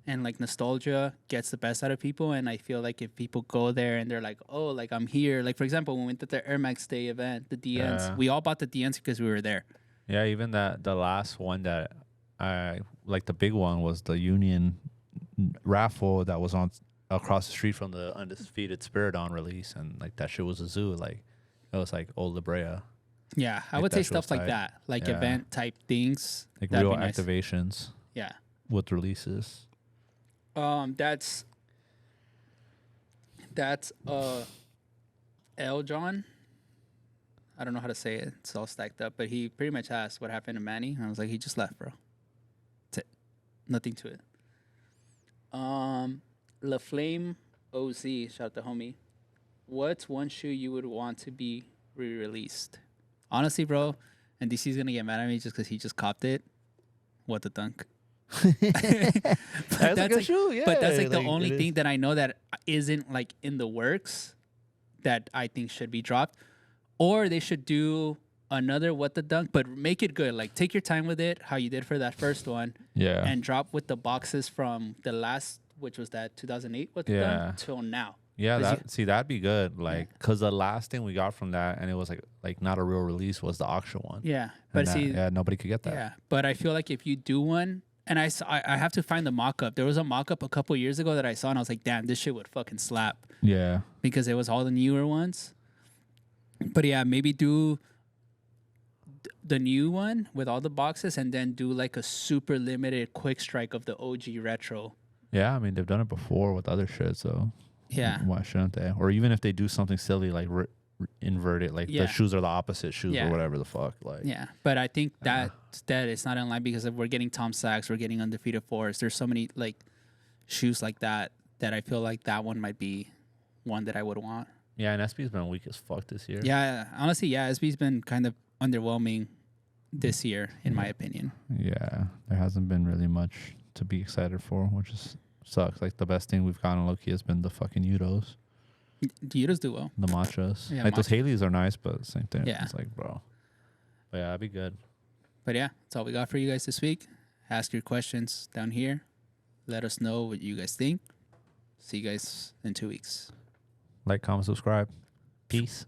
and like nostalgia gets the best out of people, and I feel like if people go there and they're like, oh, like I'm here. Like for example, when we went to the Air Max Day event, the DNs, Yeah. we all bought the DNs because we were there. Yeah, even the last one that I like, the big one was the Union raffle that was on across the street from the Undisputed Spiridon release, and like that shit was a zoo. Like it was like Old La Brea. Yeah, I Like, would that say shit was stuff like tight. that, like Yeah. event type things. Like That'd real be nice. activations Yeah. with releases. That's L. John. I don't know how to say it. It's all stacked up, but he pretty much asked what happened to Manny. And I was like, he just left, bro. That's it. Nothing to it. La Flame OZ, shout out to homie. What's one shoe you would want to be re-released? Honestly, bro, and DC's gonna get mad at me just because he just copped it. What the dunk? That's a good like, shoe, yeah. But that's like the Like, only it thing is. that I know that isn't like in the works that I think should be dropped. Or they should do another What the Dunk, but make it good. Like take your time with it, how you did for that first one, Yeah. and drop with the boxes from the last, which was that 2008 What the Yeah. Dunk till now. Yeah, 'Cause that see that'd be good. Like, cause the last thing we got from that, and it was like not a real release, was the auction one. Yeah, And but that- see, yeah, nobody could get that. yeah, but I feel like if you do one, and I have to find the mock-up. There was a mock-up a couple years ago that I saw, and I was like, damn, this shit would fucking slap Yeah. because it was all the newer ones. But yeah, maybe do the new one with all the boxes, and then do like a super limited quick strike of the OG retro. Yeah, I mean they've done it before with other shit, so Yeah. why shouldn't they? Or even if they do something silly like invert it, like Yeah. the shoes are the opposite shoes Yeah. or whatever the fuck. Like, Yeah, but I think that it's not in line because if we're getting Tom Sachs, we're getting Undefeated Force. There's so many like shoes like that I feel like that one might be one that I would want. yeah, and SB's been weak as fuck this year. Yeah, honestly, yeah, SB's been kind of underwhelming this year, in my opinion. Yeah, there hasn't been really much to be excited for, which is sucks. Like the best thing we've gotten low key has been the fucking Udos, The Udos do well. the Machas. Yeah, like those matcha. Haleys are nice, but same thing. Yeah. It's like, bro. But yeah, that'd be good. But yeah, that's all we got for you guys this week. Ask your questions down here. Let us know what you guys think. See you guys in 2 weeks. Like, comment, subscribe. Peace.